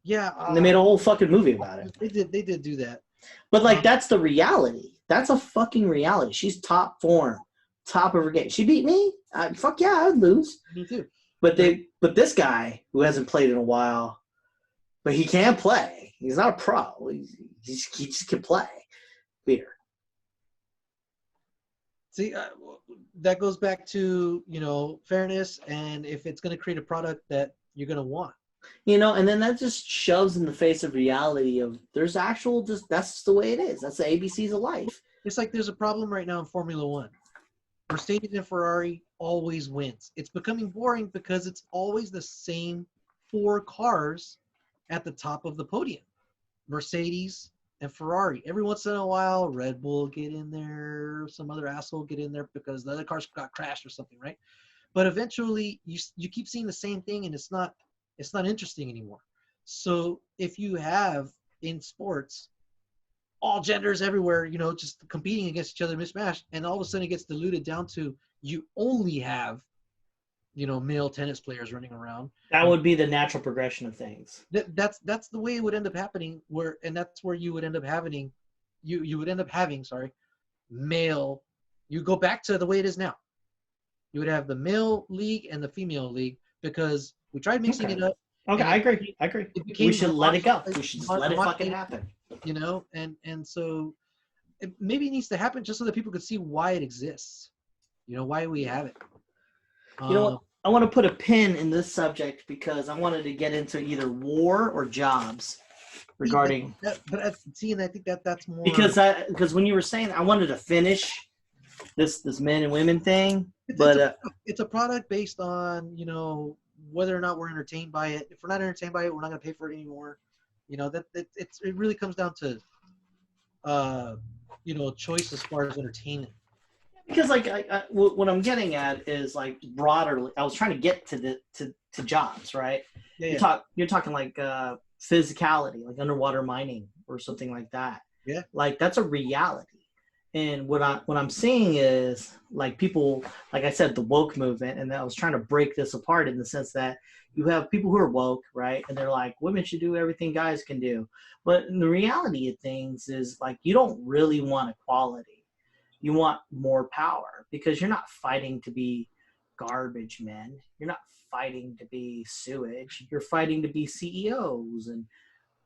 Yeah. And they made a whole fucking movie about it. They did do that. But like, that's the reality. That's a fucking reality. She's top form, top of her game. She beat me? Fuck yeah, I would lose. Me too. But this guy who hasn't played in a while, but he can play. He's not a pro. He just can play. Beat her. See, that goes back to, you know, fairness, and if it's going to create a product that you're going to want. You know, and then that just shoves in the face of reality of there's actual, just that's the way it is. That's the ABCs of life. It's like there's a problem right now in Formula One. Mercedes and Ferrari always wins. It's becoming boring because it's always the same 4 cars at the top of the podium. Mercedes and Ferrari. Every once in a while, Red Bull get in there, some other asshole get in there because the other cars got crashed or something, right? But eventually, you keep seeing the same thing, and it's not interesting anymore. So if you have in sports all genders everywhere, you know, just competing against each other mismatched, and all of a sudden it gets diluted down to you only have, you know, male tennis players running around. That would be the natural progression of things. That's the way it would end up happening, and that's where you would end up having male. You go back to the way it is now. You would have the male league and the female league, because we tried mixing it up. Okay, I agree. We should let it go. We should just let it fucking happen. You know, and so it maybe needs to happen just so that people could see why it exists. You know, why we have it. You know what? I want to put a pin in this subject because I wanted to get into either war or jobs regarding. And I think that's more because when you were saying, I wanted to finish this men and women thing, it's a product based on, you know, whether or not we're entertained by it. If we're not entertained by it, we're not going to pay for it anymore. You know, it really comes down to you know, choice as far as entertainment. Because like what I'm getting at is like broader. I was trying to get to jobs, right? Yeah. You're talking like physicality, like underwater mining or something like that. Yeah. Like that's a reality. And what I'm seeing is like people, like I said, the woke movement, and I was trying to break this apart in the sense that you have people who are woke, right? And they're like, women should do everything guys can do. But in the reality of things is like, you don't really want equality. You want more power because you're not fighting to be, you know, the garbage men. You're not fighting to be sewage. You're fighting to be CEOs and,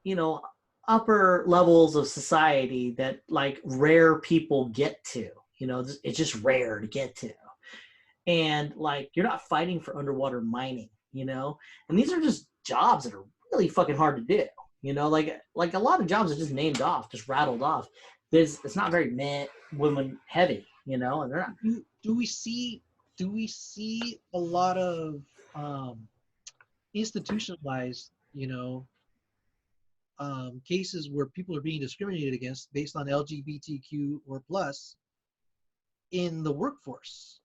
you know, upper levels of society that like rare people get to. You know, it's just rare to get to. And like, you're not fighting for underwater mining, you know? And these are just jobs that are really fucking hard to do. You know, like a lot of jobs are just named off, just rattled off. It's not very men, women heavy, you know, and they're not. Do we see a lot of institutionalized, you know, cases where people are being discriminated against based on LGBTQ or plus in the workforce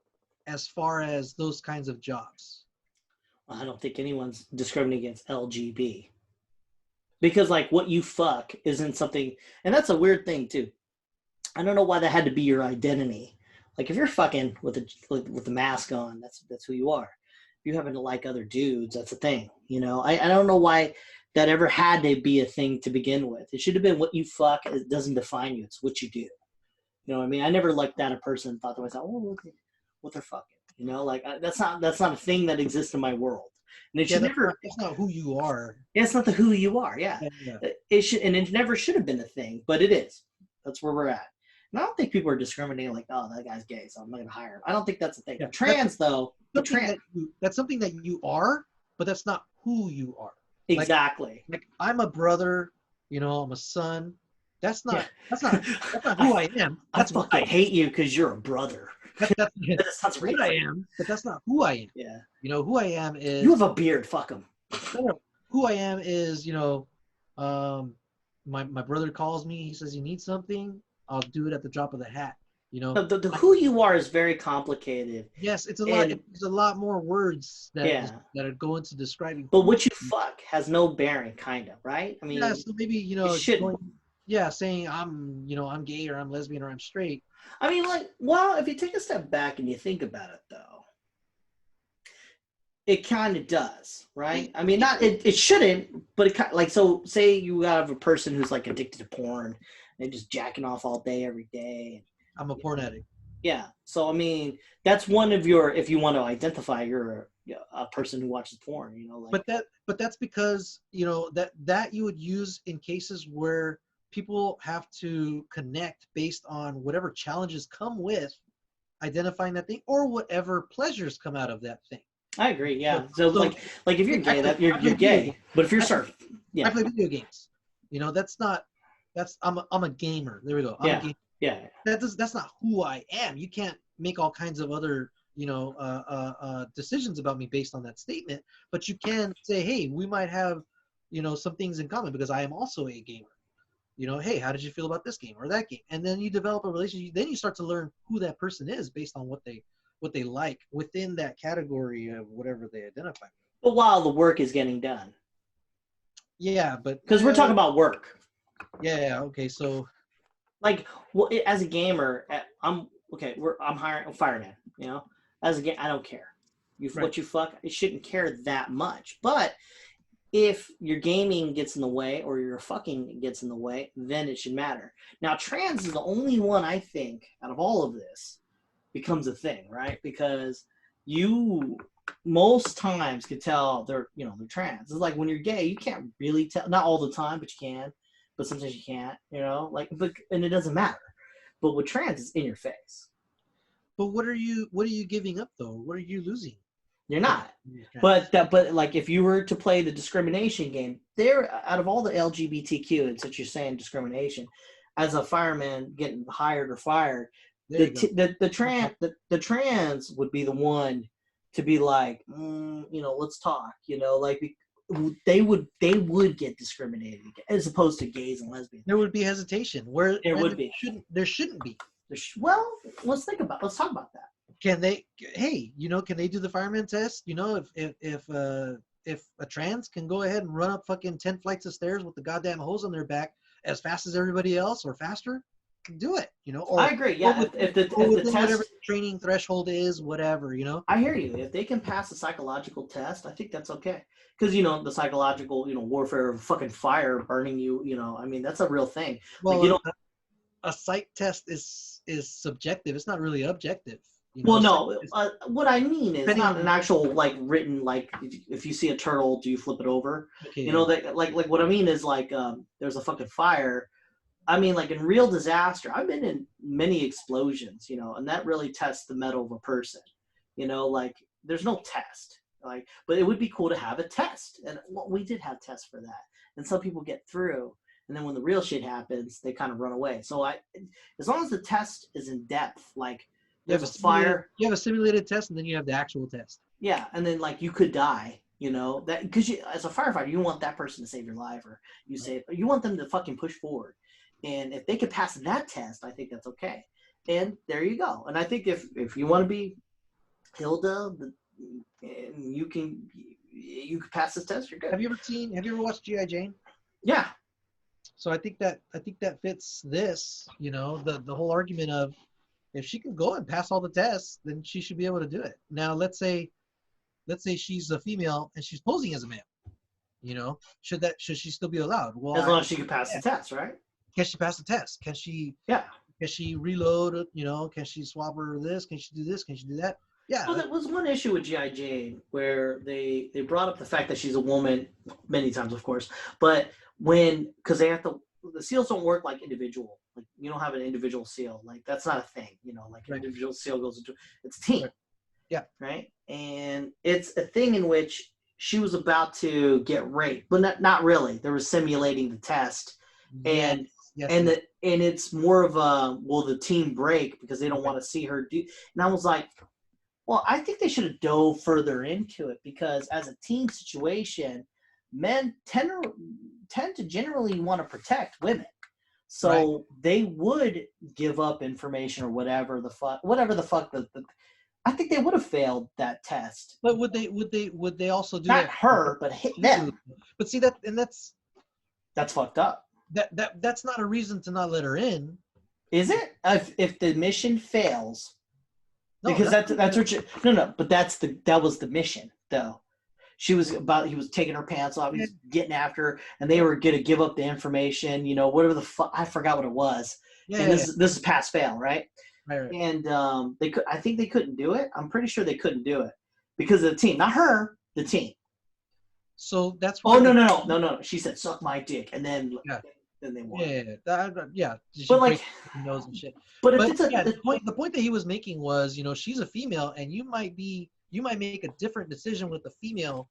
as far as those kinds of jobs? I don't think anyone's discriminating against LGB. Because like what you fuck isn't something, and that's a weird thing too. I don't know why that had to be your identity. Like if you're fucking with the mask on, that's who you are. If you happen to like other dudes, that's a thing. You know, I don't know why that ever had to be a thing to begin with. It should have been what you fuck. It doesn't define you. It's what you do. You know what I mean? I never looked at a person and thought to myself, oh, look at what they're fucking. You know, like that's not a thing that exists in my world. And it should never. It's not who you are. Yeah, it's not who you are. Yeah. Yeah. It should, and it never should have been a thing, but it is. That's where we're at. And I don't think people are discriminating like, oh, that guy's gay, so I'm not gonna hire him. I don't think that's a thing. Yeah. Trans though, that's something that you are, but that's not who you are. Exactly. Like I'm a brother. You know, I'm a son. That's not who I am. That's what I hate you because you're a brother. That's what I am, but that's not who I am. Yeah. You know, who I am is... You have a beard, fuck him. Who I am is, you know, my brother calls me, he says he needs something, I'll do it at the drop of the hat. You know, the who you are is very complicated. Yes, it's a lot. There's a lot more words that go into describing. But what you fuck has no bearing, kind of, right? I mean, yeah. So maybe saying I'm gay or I'm lesbian or I'm straight. I mean, like, well, if you take a step back and you think about it, though, it kind of does, right? I mean, it shouldn't, but it kind of, like, so say you have a person who's like addicted to porn, and just jacking off all day, every day. I'm a porn addict. Yeah. So, I mean, that's one of your, if you want to identify, you're a person who watches porn, you know. Like, but that's because, you know, that you would use in cases where people have to connect based on whatever challenges come with identifying that thing or whatever pleasures come out of that thing. I agree. Yeah. So like if you're gay, you're gay. But if you're I play video games. You know, I'm a gamer. There we go. I'm a gamer. Yeah. That's not who I am. You can't make all kinds of other, you know, decisions about me based on that statement. But you can say, hey, we might have, you know, some things in common because I am also a gamer. You know, hey, how did you feel about this game or that game? And then you develop a relationship. Then you start to learn who that person is based on what they like within that category of whatever they identify with. But while the work is getting done. Yeah, but because we're talking about work. Yeah. Okay. So, like, well, as a gamer, I'm hiring a fireman. You know, as a gamer, I don't care. What you fuck, I shouldn't care that much. But if your gaming gets in the way or your fucking gets in the way, then it should matter. Now, trans is the only one I think out of all of this becomes a thing, right? Because you most times can tell they're trans. It's like when you're gay, you can't really tell. Not all the time, but you can. But sometimes you can't. You know, and it doesn't matter. But with trans, it's in your face. But what are you giving up though? What are you losing? You're not. But like if you were to play the discrimination game, there out of all the LGBTQ, and since you're saying discrimination, as a fireman getting hired or fired, the trans would be the one to be like, let's talk. You know, like they would get discriminated as opposed to gays and lesbians. There would be hesitation. Where there shouldn't be. Well, let's talk about that. Can they do the fireman test? You know, if a trans can go ahead and run up fucking 10 flights of stairs with the goddamn hose on their back as fast as everybody else or faster, do it, you know. Or, I agree. Yeah. If the test, whatever the training threshold is, whatever, you know. I hear you. If they can pass the psychological test, I think that's okay. Because, you know, the psychological, warfare of fucking fire burning you, I mean, that's a real thing. Well, a psych test is subjective. It's not really objective. Well, no. What I mean is not an on, actual like written like if you see a turtle, do you flip it over? okay, You know that like what I mean is like there's a fucking fire. I mean, like in real disaster, I've been in many explosions, you know, and that really tests the metal of a person. You know, like there's no test, like, but it would be cool to have a test, and well, we did have tests for that, and some people get through, and then when the real shit happens, they kind of run away. So as long as the test is in depth, like there's a fire, you have a simulated test, and then you have the actual test. yeah, and then like you could die. You know that because you, as a firefighter, you want that person to save your life, or you want them to fucking push forward. And if they could pass that test, I think that's okay. And there you go. And I think if you want to be Hilda, and you can pass this test, you're good. Have you ever watched G.I. Jane? Yeah. So I think that fits this, you know, the whole argument of if she can go and pass all the tests, then she should be able to do it. Now let's say she's a female and she's posing as a male. You know, should she still be allowed? Well, as long as she can pass the test, right? Can she pass the test? Can she reload? You know, can she swap her this? Can she do this? Can she do that? Yeah. Well, there was one issue with G.I. Jane where they brought up the fact that she's a woman many times, of course, but because they have to, the seals don't work like individual. Like you don't have an individual seal. Like that's not a thing. You know, like an individual seal goes into it's a team. Right. Yeah. Right. And it's a thing in which she was about to get raped, but not really. They were simulating the test, and. Yes, and it's more of a will the team break because they don't want to see her do. And I was like, well, I think they should have dove further into it because as a team situation, men tend to generally want to protect women, so they would give up information or whatever the fuck. I think they would have failed that test. But would they also do not that? her, but hit them. But see that's fucked up. That's not a reason to not let her in. Is it? If the mission fails, because that's what but that was the mission though. He was taking her pants off, he was getting after her, and they were gonna give up the information, you know, whatever the fuck, I forgot what it was. Yeah, and this is pass fail, right? Right. And I think they couldn't do it. I'm pretty sure they couldn't do it because of the team, not her, the team. So that's why. Oh no! She said, "Suck my dick," and then they won. Yeah. But like nose and shit. But the point that he was making was, you know, she's a female, and you might make a different decision with the female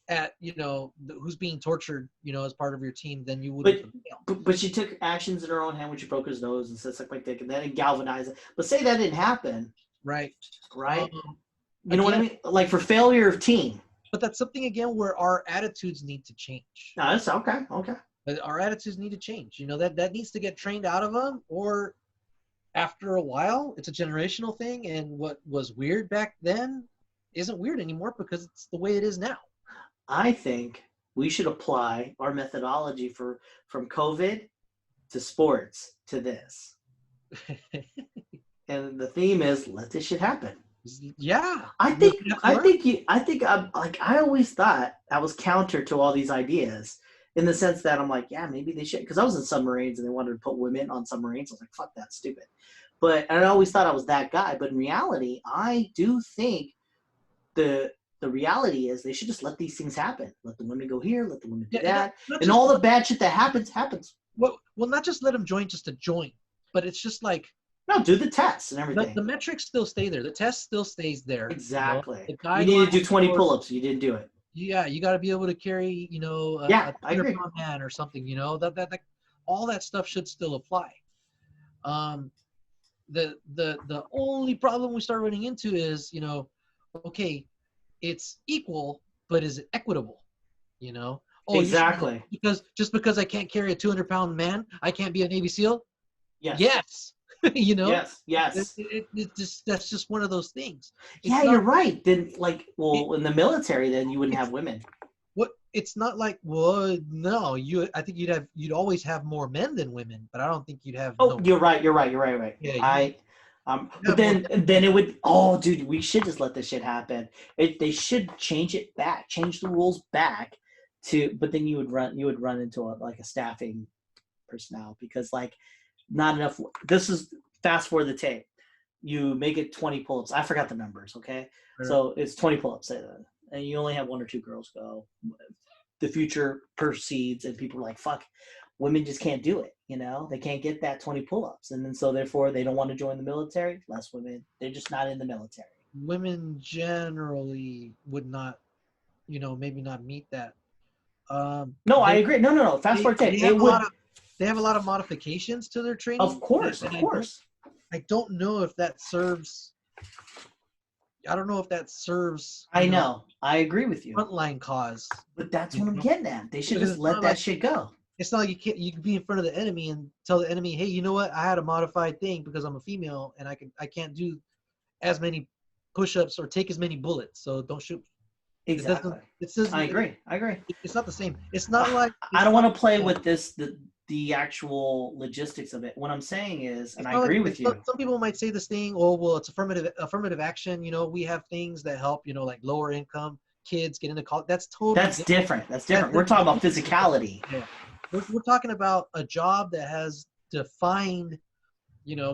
at, you know, who's being tortured, you know, as part of your team than you would with the male. But she took actions in her own hand when she broke his nose and said, "Suck my dick," and then it galvanized it. But say that didn't happen. Right. You know what I mean? Like for failure of team. But that's something, again, where our attitudes need to change. No, that's okay. Our attitudes need to change. You know, that needs to get trained out of them, or after a while, it's a generational thing, and what was weird back then isn't weird anymore because it's the way it is now. I think we should apply our methodology from COVID to sports to this. And the theme is let this shit happen. Yeah. I always thought I was counter to all these ideas in the sense that I'm like, yeah, maybe they should, because I was in submarines and they wanted to put women on submarines. I was like, fuck, that's stupid. But I always thought I was that guy. But in reality, I do think the reality is they should just let these things happen. Let the women go here, let the women do that. And all the bad shit that happens. Well, not just let them join just to join, but it's just like, no, do the tests and everything. The metrics still stay there. The test still stays there. Exactly. You know? You need to do 20 pull-ups. You didn't do it. Yeah, you got to be able to carry, you know, a 100-pound man or something. You know, that all that stuff should still apply. The only problem we start running into is, you know, okay, it's equal, but is it equitable? You know. Oh, exactly. Because I can't carry a 200-pound man, I can't be a Navy SEAL. Yes. Yes. You know. Yes. That's just one of those things. You're right. Then, in the military, then you wouldn't have women. What? It's not like, well, no. I think you'd always have more men than women, but I don't think you'd have. Oh, you're right. Yeah. But then it would. Oh, dude, we should just let this shit happen. They should change the rules back to. But then you would run into a staffing personnel because not enough. This is fast forward the tape. you make it 20 pull-ups. I forgot the numbers, okay? Sure. So it's 20 pull-ups, say that. And you only have 1 or 2 girls go. The future proceeds, and people are like, fuck, women just can't do it, you know? They can't get that 20 pull-ups. And then so therefore they don't want to join the military. Less women. They're just not in the military. Women generally would not, maybe not meet that. No, I agree. No. Fast forward 10. They have a lot of modifications to their training. Of course. I don't know if that serves. I don't know if that serves. I know. I agree with you. Frontline cause. But that's what I'm getting at. They should just let that shit go. It's not like you can be in front of the enemy and tell the enemy, hey, you know what? I had a modified thing because I'm a female and I can't do as many push-ups or take as many bullets. So don't shoot. Exactly. I agree. It's not the same. It's not like I don't want to play with the actual logistics of it. What I'm saying is, and I agree with you. Some people might say this thing, oh, well, it's affirmative action. We have things that help, like lower income kids get into college. That's different. That's different. We're talking about physicality. Yeah. We're talking about a job that has defined,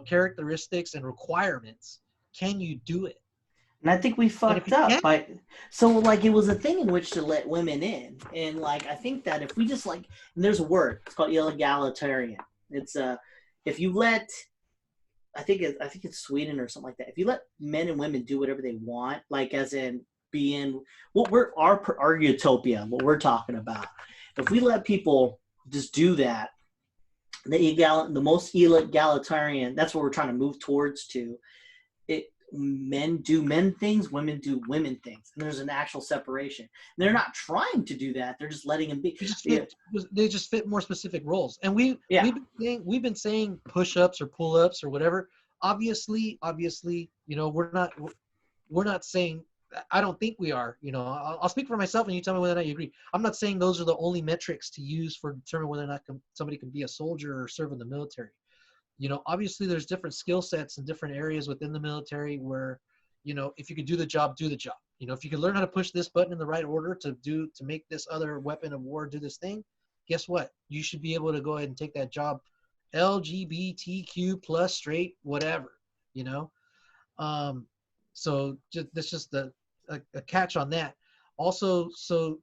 characteristics and requirements. Can you do it? And I think we fucked up. It was a thing in which to let women in. And I think that if we just and there's a word, it's called egalitarian. It's if you let, I think it's Sweden or something like that. If you let men and women do whatever they want, as in be in our utopia, what we're talking about. If we let people just do that, the most egalitarian, that's what we're trying to move towards to. Men do men things, women do women things, and there's an actual separation. And they're not trying to do that; they're just letting them be. They just fit more specific roles. And we've been saying push-ups or pull-ups or whatever. Obviously, we're not saying. I don't think we are. I'll speak for myself, and you tell me whether or not you agree. I'm not saying those are the only metrics to use for determining whether or not somebody can be a soldier or serve in the military. Obviously there's different skill sets in different areas within the military where, if you could do the job, do the job. If you could learn how to push this button in the right order to make this other weapon of war do this thing, guess what? You should be able to go ahead and take that job, LGBTQ plus straight, whatever, So that's just a catch on that. Also, so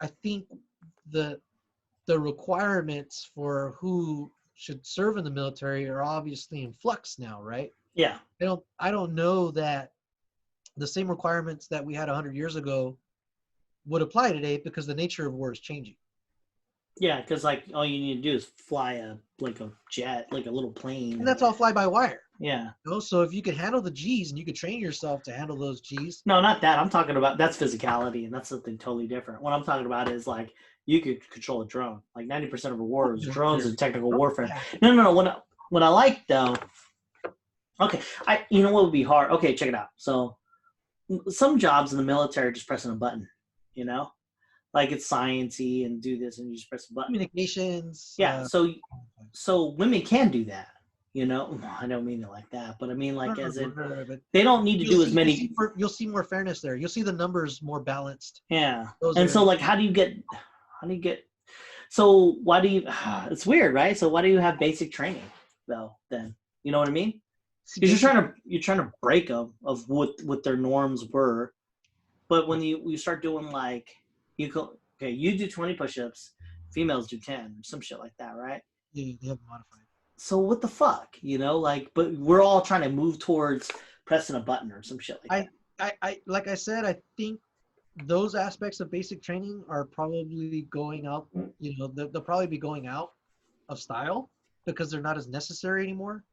I think the requirements for who should serve in the military are obviously in flux now, right? Yeah. I don't know that the same requirements that we had 100 years ago would apply today because the nature of war is changing. Yeah, because all you need to do is fly a jet, a little plane. And that's all fly by wire. Yeah. So if you could handle the G's and you could train yourself to handle those G's. No, not that. I'm talking about that's physicality, and that's something totally different. What I'm talking about is you could control a drone. 90% of a war is drones and technical warfare. No. What I like though. Okay, what would be hard? Okay, check it out. So, some jobs in the military are just pressing a button. It's sciencey and do this and you just press a button. Communications. Yeah. So women can do that. I don't mean it like that, but I mean they don't need to do as many. You'll see more fairness there. You'll see the numbers more balanced. Yeah. How do you get? So why do you? It's weird, right? So why do you have basic training though? Then you know what I mean? Because you're trying to break them of what their norms were, but when you start doing you do 20 push-ups, females do 10, some shit like that, right? Yeah, they have modified. So what the fuck, but we're all trying to move towards pressing a button or some shit like that. Like I said, I think those aspects of basic training are probably going out, they'll probably be going out of style because they're not as necessary anymore.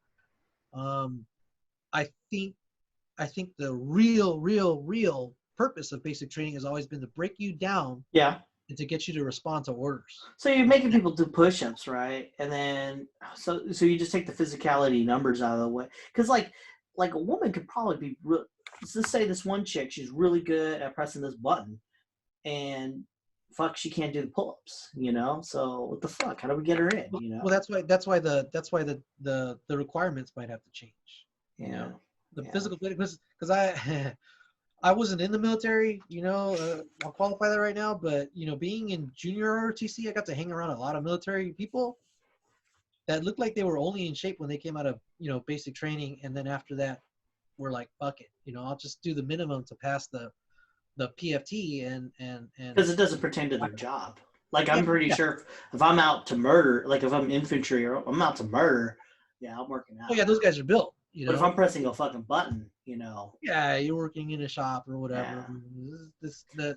I think the real purpose of basic training has always been to break you down. Yeah. And to get you to respond to orders. So you're making people do push-ups, right? And then so you just take the physicality numbers out of the way, because a woman could probably be let's say this one chick, she's really good at pressing this button, and she can't do the pull-ups, So what the fuck? How do we get her in? Well, that's why the requirements might have to change. Yeah. The physical, because I wasn't in the military, I'll qualify that right now, but, being in junior ROTC, I got to hang around a lot of military people that looked like they were only in shape when they came out of, basic training. And then after that, were like, fuck it, I'll just do the minimum to pass the PFT and because it doesn't pertain to their job. Like, I'm yeah, pretty sure if I'm out to murder, like if I'm infantry or I'm out to murder, yeah, I'm working out. oh yeah, those guys are built, But if I'm pressing a fucking button, yeah, you're working in a shop or whatever. yeah.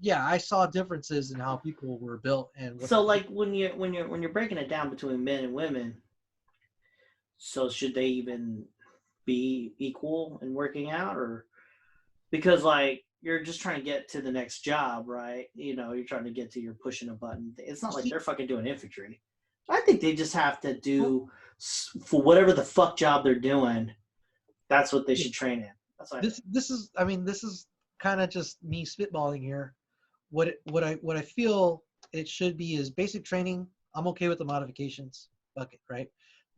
Yeah, I saw differences in how people were built and what So like when you're breaking it down between men and women, so should they even be equal in working out, or because like you're just trying to get to the next job, right? You're trying to get to you're pushing a button. It's not like they're fucking doing infantry. I think they just have to do for whatever the fuck job they're doing. That's what they should train in. That's what this is kind of just me spitballing here. What I feel it should be is basic training. I'm okay with the modifications. Fuck it, right?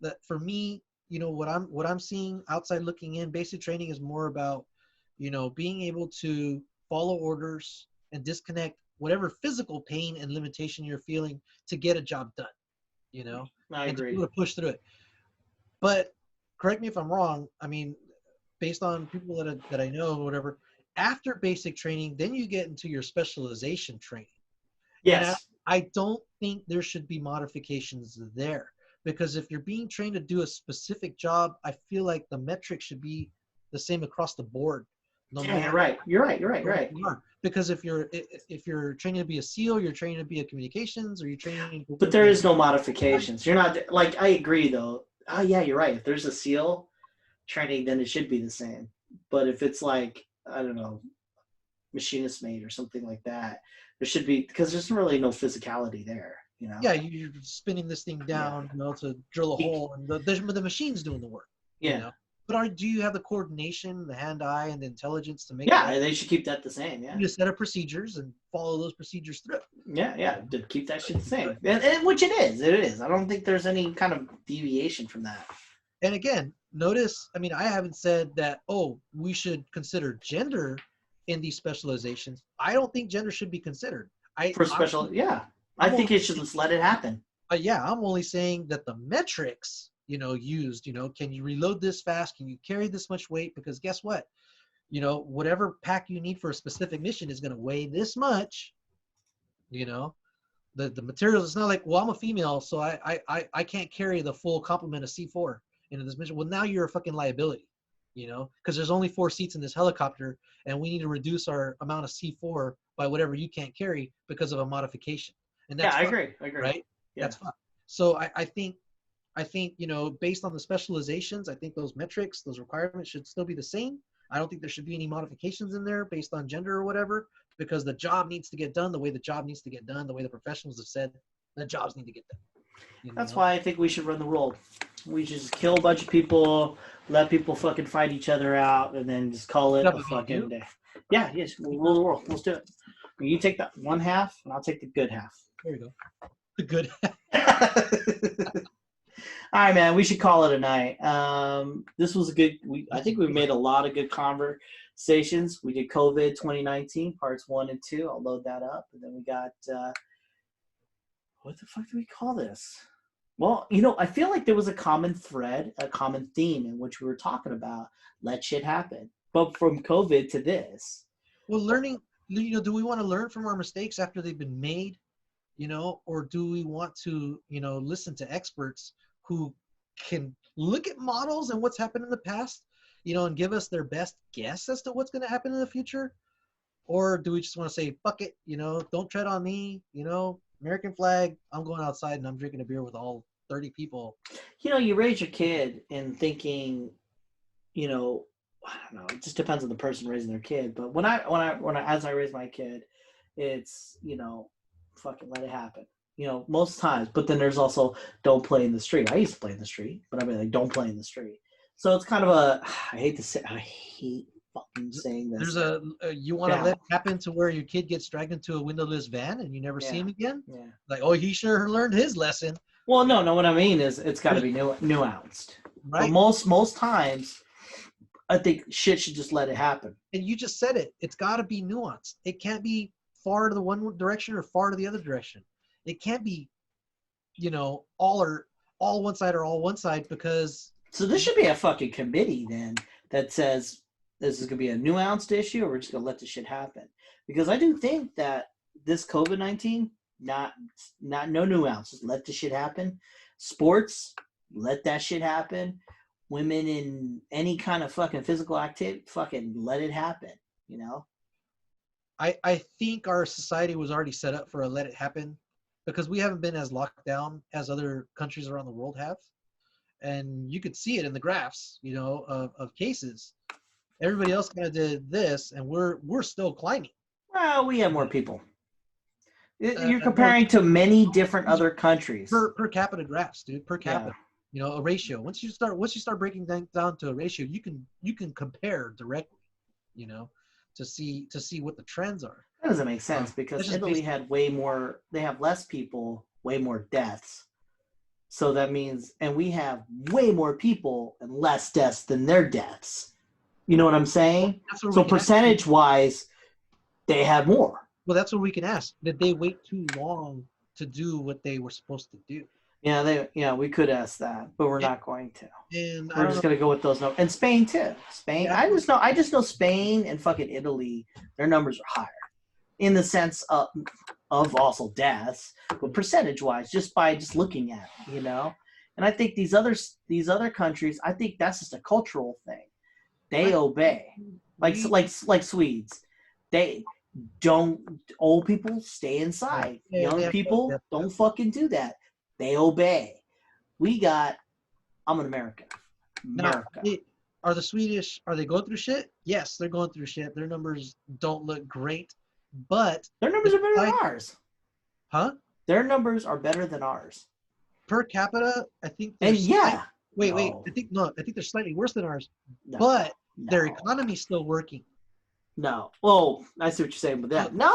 That for me, what I'm seeing outside looking in, basic training is more about, being able to follow orders and disconnect whatever physical pain and limitation you're feeling to get a job done, I and to agree. be able to push through it. But correct me if I'm wrong. I mean, based on people that I know or whatever, after basic training, then you get into your specialization training. Yes. And I don't think there should be modifications there, because if you're being trained to do a specific job, I feel like the metric should be the same across the board. No Yeah, matter you're right. Because if you're training to be a SEAL, you're training to be a communications, or you're training. But there is no modifications. You're not like, I agree though. Oh yeah, you're right. If there's a SEAL training, then it should be the same. But if it's like, I don't know, machinist mate or something like that, there should be, because there's really no physicality there. Yeah, you're spinning this thing down, to drill a hole, and the machine's doing the work. Yeah. But do you have the coordination, the hand-eye, and the intelligence to make? Yeah, they should keep that the same. Yeah. You set up procedures and follow those procedures through. Yeah, to keep that shit the same, and which it is. I don't think there's any kind of deviation from that. And again, notice, I mean, I haven't said that, we should consider gender in these specializations. I don't think gender should be considered. I think it should just let it happen. I'm only saying that the metrics, used, can you reload this fast? Can you carry this much weight? Because guess what? Whatever pack you need for a specific mission is going to weigh this much. The materials, it's not like, well, I'm a female, so I can't carry the full complement of C4 into this mission. Well, now you're a fucking liability, because there's only 4 seats in this helicopter, and we need to reduce our amount of C4 by whatever you can't carry because of a modification. And that's I agree. Right? Yeah. That's fine. So I think, based on the specializations, I think those metrics, those requirements should still be the same. I don't think there should be any modifications in there based on gender or whatever, because the job needs to get done the way the job needs to get done, the way the professionals have said the jobs need to get done. That's why I think we should run the world. We should just kill a bunch of people, let people fucking fight each other out, and then just call it a fucking day. Yeah, yes, we'll rule the world. Let's do it. You take that one half, and I'll take the good half. There you go. The good half. All right, man. We should call it a night. This was a good. I think we made a lot of good conversations. We did COVID 2019 parts 1 and 2. I'll load that up, and then we got. What the fuck do we call this? Well, I feel like there was a common thread, a common theme in which we were talking about let shit happen. But from COVID to this. Well, learning. Do we want to learn from our mistakes after they've been made? Or do we want to, listen to experts who can look at models and what's happened in the past, and give us their best guess as to what's going to happen in the future? Or do we just want to say, fuck it, don't tread on me, American flag, I'm going outside and I'm drinking a beer with all 30 people. You raise your kid and thinking, I don't know, it just depends on the person raising their kid. But as I raise my kid, it's, fucking let it happen. Most times. But then there's also don't play in the street. I used to play in the street, but I mean, like, don't play in the street. So it's kind of I hate fucking saying this. There's you want to let it happen to where your kid gets dragged into a windowless van and you never see him again? Yeah. Like, he sure learned his lesson. Well, no, what I mean is it's got to be nuanced. Right. But most times, I think shit should just let it happen. And you just said it. It's got to be nuanced. It can't be far to the one direction or far to the other direction. It can't be, all one side or all one side, because. So this should be a fucking committee then that says this is going to be a nuanced issue, or we're just going to let this shit happen. Because I do think that this COVID-19, not no nuance, just let the shit happen. Sports, let that shit happen. Women in any kind of fucking physical activity, fucking let it happen, you know? I think our society was already set up for a let it happen because we haven't been as locked down as other countries around the world have. And you could see it in the graphs, you know, of cases. Everybody else kind of did this, and we're still climbing. Well, we have more people. You're More comparing to many different other countries. per capita graphs, dude. Per capita, you know, a ratio. Once you start breaking things down to a ratio, you can compare directly, you know, to see what the trends are. That doesn't make sense because Italy had way more. They have less people, way more deaths. So that means, and we have way more people and less deaths than their deaths. You know what I'm saying? So percentage-wise, they have more. Well, that's what we can ask. Did they wait too long to do what they were supposed to do? Yeah, we could ask that, but we're not going to. And we're just going to go with those numbers. And Spain too. Spain. Yeah. I just know Spain and fucking Italy. Their numbers are higher, in the sense of also deaths, but percentage-wise, just by looking at it, you know. And I think these other countries, I think that's just a cultural thing. They obey, like Swedes. They don't. Old people stay inside. Young people don't fucking do that. They obey. I'm an American. America. Now, are the Swedish? Are they going through shit? Yes, they're going through shit. Their numbers don't look great, but their numbers are better than ours. Huh? Their numbers are better than ours. Per capita, I think. And yeah. Wait. I think they're slightly worse than ours, but their economy's still working. No. Well, I see what you're saying with that. No.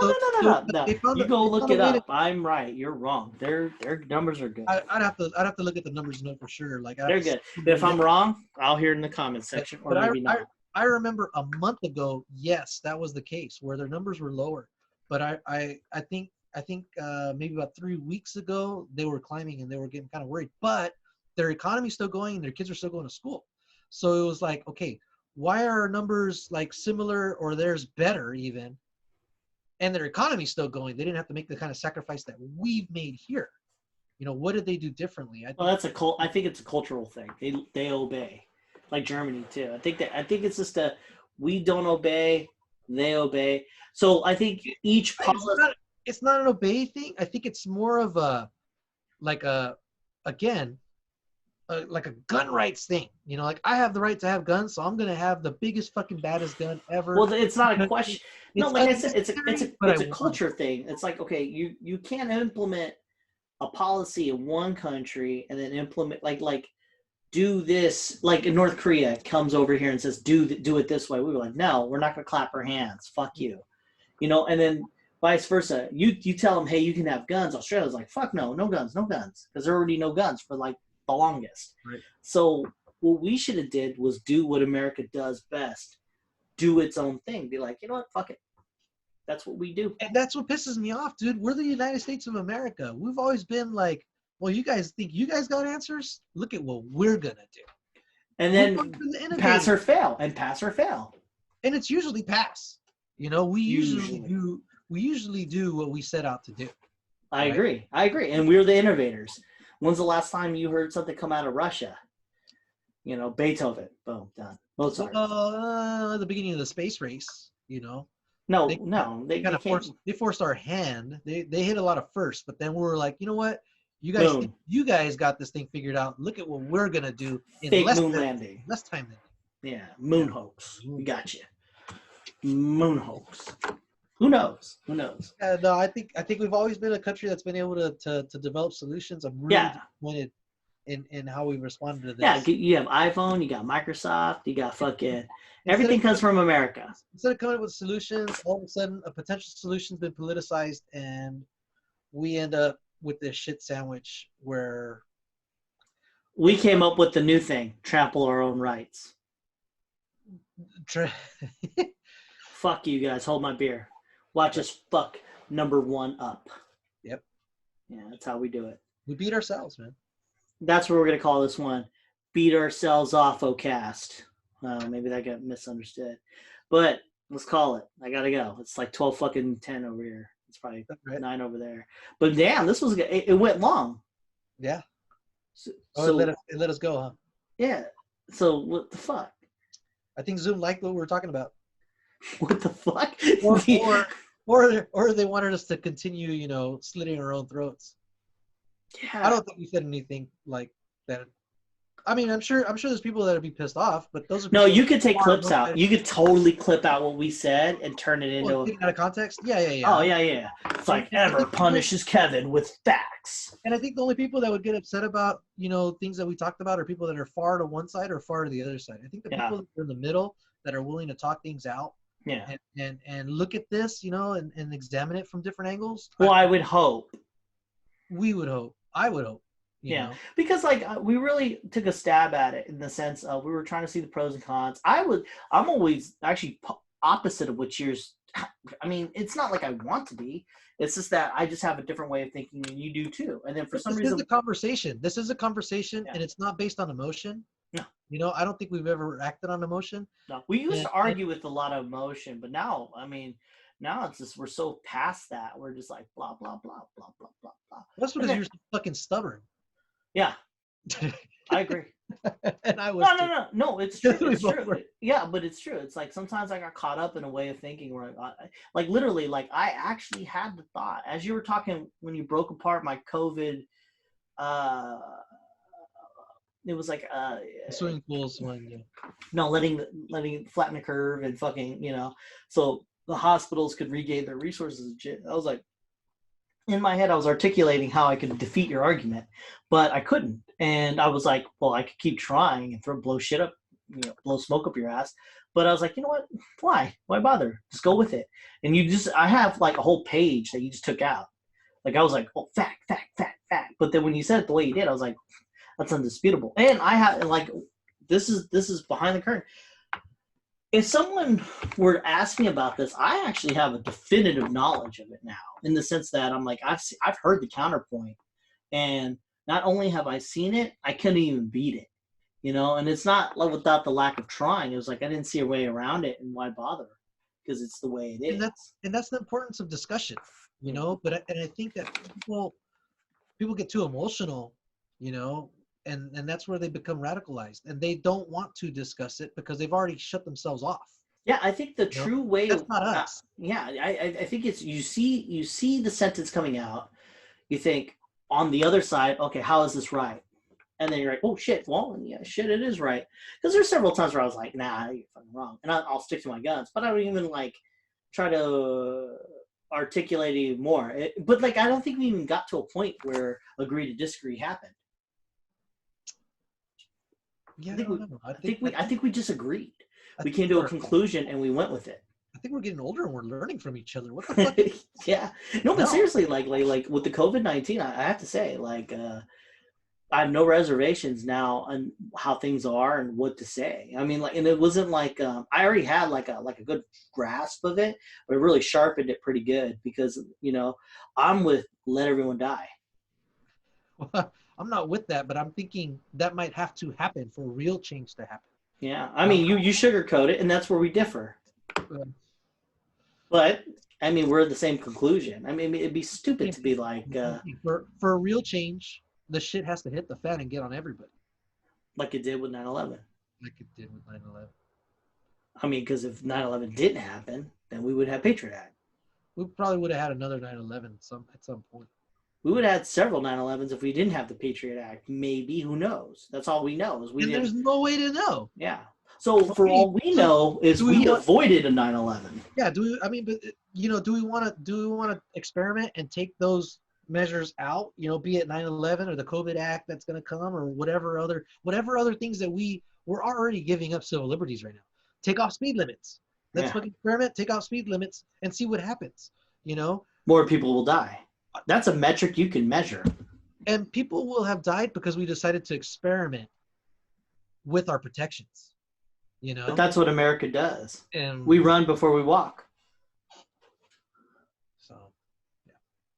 You go look it up. I'm right. You're wrong. Their numbers are good. I'd have to look at the numbers to know for sure. Like they're good. If I'm wrong, I'll hear it in the comments section, or maybe not. I remember a month ago, yes, that was the case where their numbers were lower. But I think maybe about 3 weeks ago they were climbing and they were getting kind of worried. But their economy's still going and their kids are still going to school. So it was like, okay, why are our numbers like similar or theirs better even? And their economy's still going. They didn't have to make the kind of sacrifice that we've made here. You know, what did they do differently? I think it's a cultural thing. They obey, like Germany too. I think it's just we don't obey, they obey. So I think each policy. It's not an obey thing. I think it's more of a gun rights thing. You know, like I have the right to have guns, so I'm gonna have the biggest fucking baddest gun ever. Well, it's not a question. No, like I said, it's a culture thing. It's like, okay, you can't implement a policy in one country and then implement like do this. Like in North Korea comes over here and says do it this way. We were like, no, we're not gonna clap our hands. Fuck you. You know, and then vice versa. You tell them, hey, you can have guns. Australia's like, fuck no guns, because there are already no guns for like the longest. Right. So what we should have did was do what America does best. Do its own thing. Be like, you know what? Fuck it. That's what we do. And that's what pisses me off, dude. We're the United States of America. We've always been like, well, you guys think you guys got answers? Look at what we're gonna do. And then pass or fail. And it's usually pass. You know, we usually do what we set out to do. I agree. And we're the innovators. When's the last time you heard something come out of Russia? You know, Beethoven. Boom, done. Mozart. The beginning of the space race, you know. They forced our hand. They hit a lot of firsts, but then we were like, you know what? You guys got this thing figured out. Look at what we're gonna do in fake moon landing. Less time than yeah, moon hoax. We got you. Moon hoax. Who knows? No, I think we've always been a country that's been able to develop solutions. I'm really disappointed in how we responded to this. Yeah, you have iPhone, you got Microsoft, you got fucking everything comes from America. Instead of coming up with solutions, all of a sudden a potential solution's been politicized, and we end up with this shit sandwich where we came up with the new thing: trample our own rights. Fuck you guys! Hold my beer. Watch us fuck number one up. Yep. Yeah, that's how we do it. We beat ourselves, man. That's what we're going to call this one. Beat ourselves off, Ocast. Maybe that got misunderstood. But let's call it. I gotta go. It's like 12 fucking 10 over here. It's probably Right. 9 over there. But damn, this was it went long. Yeah. So, It let us go, huh? Yeah. So what the fuck? I think Zoom liked what we were talking about. What the fuck? Or they wanted us to continue, slitting our own throats. Yeah. I don't think we said anything like that. I mean, I'm sure there's people that'll be pissed off, but those are No, people you could take clips out. You could totally clip out what we said and turn it into taken out of context. Yeah. Oh yeah. It's like Ever punishes Kevin with facts. And I think the only people that would get upset about, things that we talked about are people that are far to one side or far to the other side. I think the people that are in the middle that are willing to talk things out and look at this, and examine it from different angles. Well, I would hope. We would hope. I would hope. You know? Because we really took a stab at it in the sense of we were trying to see the pros and cons. I'm always actually opposite of what yours. I mean, it's not like I want to be. It's just that I just have a different way of thinking than you do too. And then for some reason, this is a conversation, and it's not based on emotion. No. I don't think we've ever acted on emotion. No, we used to argue with a lot of emotion, but now, now it's just we're so past that. We're just like blah blah blah blah blah blah blah. That's because you're so fucking stubborn. Yeah, I agree. And I was no, it's true. It's true. Yeah, but it's true. It's like sometimes I got caught up in a way of thinking where literally I actually had the thought as you were talking when you broke apart my COVID. It was like swimming pools one. Yeah. No, letting flatten the curve and fucking so the hospitals could regain their resources and shit. I was like, in my head, I was articulating how I could defeat your argument, but I couldn't. And I was like, well, I could keep trying and blow shit up, blow smoke up your ass. But I was like, you know what? Why bother? Just go with it. And I have like a whole page that you just took out. Like I was like, oh, fact. But then when you said it the way you did, I was like, that's undisputable. And I have this is behind the curtain. If someone were to ask me about this, I actually have a definitive knowledge of it now, in the sense that I'm like, I've heard the counterpoint, and not only have I seen it, I couldn't even beat it, And it's not without the lack of trying. It was like I didn't see a way around it, and why bother? Because it's the way it is. And that's the importance of discussion, But I think that people get too emotional, And that's where they become radicalized, and they don't want to discuss it because they've already shut themselves off. Yeah, I think the true way. That's not us. I think it's you see the sentence coming out, you think on the other side, okay, how is this right? And then you're like, oh shit, well yeah, shit, it is right. Because there's several times where I was like, nah, you're fucking wrong, and I'll stick to my guns, but I don't even try to articulate it even more. But I don't think we even got to a point where agree to disagree happened. Yeah, I think we just agreed. We came to a conclusion and we went with it. I think we're getting older and we're learning from each other. What the fuck? Yeah. No, but seriously, like with the COVID-19, I have to say, I have no reservations now on how things are and what to say. I mean, and it wasn't like I already had like a good grasp of it, but it really sharpened it pretty good because I'm with let everyone die. I'm not with that, but I'm thinking that might have to happen for real change to happen. Yeah, I mean, you sugarcoat it, and that's where we differ. But I mean, we're at the same conclusion. I mean, it'd be stupid to be like for real change, the shit has to hit the fan and get on everybody, like it did with 9/11. Like it did with 9/11. I mean, because if 9/11 didn't happen, then we would have Patriot Act. We probably would have had another 9/11 at some point. We would have had several 9/11s if we didn't have the Patriot Act. Maybe, who knows? That's all we know. There's no way to know. Yeah. So all we know is we avoided a 9/11. Yeah. Do we want to experiment and take those measures out? Be it 9/11 or the COVID Act that's going to come or whatever other things that we're already giving up civil liberties right now. Take off speed limits. Let's fucking experiment. Take off speed limits and see what happens. More people will die. That's a metric you can measure. And people will have died because we decided to experiment with our protections, But that's what America does. And we run before we walk. So, yeah.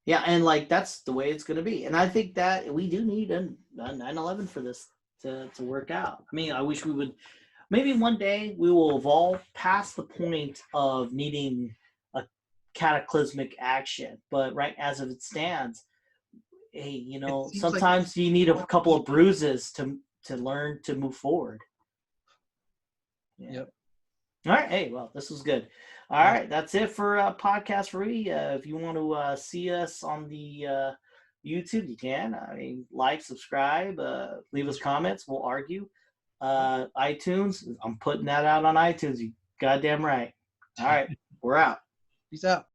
Yeah, and that's the way it's going to be. And I think that we do need a 9/11 for this to work out. I mean, I wish we would. maybe one day we will evolve past the point of needing a cataclysmic action. But right as it stands, hey, It seems like sometimes you need a couple of bruises to learn to move forward. Yeah. Yep. All right. Hey, well, this was good. All right, that's it for Podcastforwe. If you want to see us on the YouTube, you can. I mean, like, subscribe, leave us comments. We'll argue. iTunes, I'm putting that out on iTunes. You goddamn right. All right, we're out. Peace out.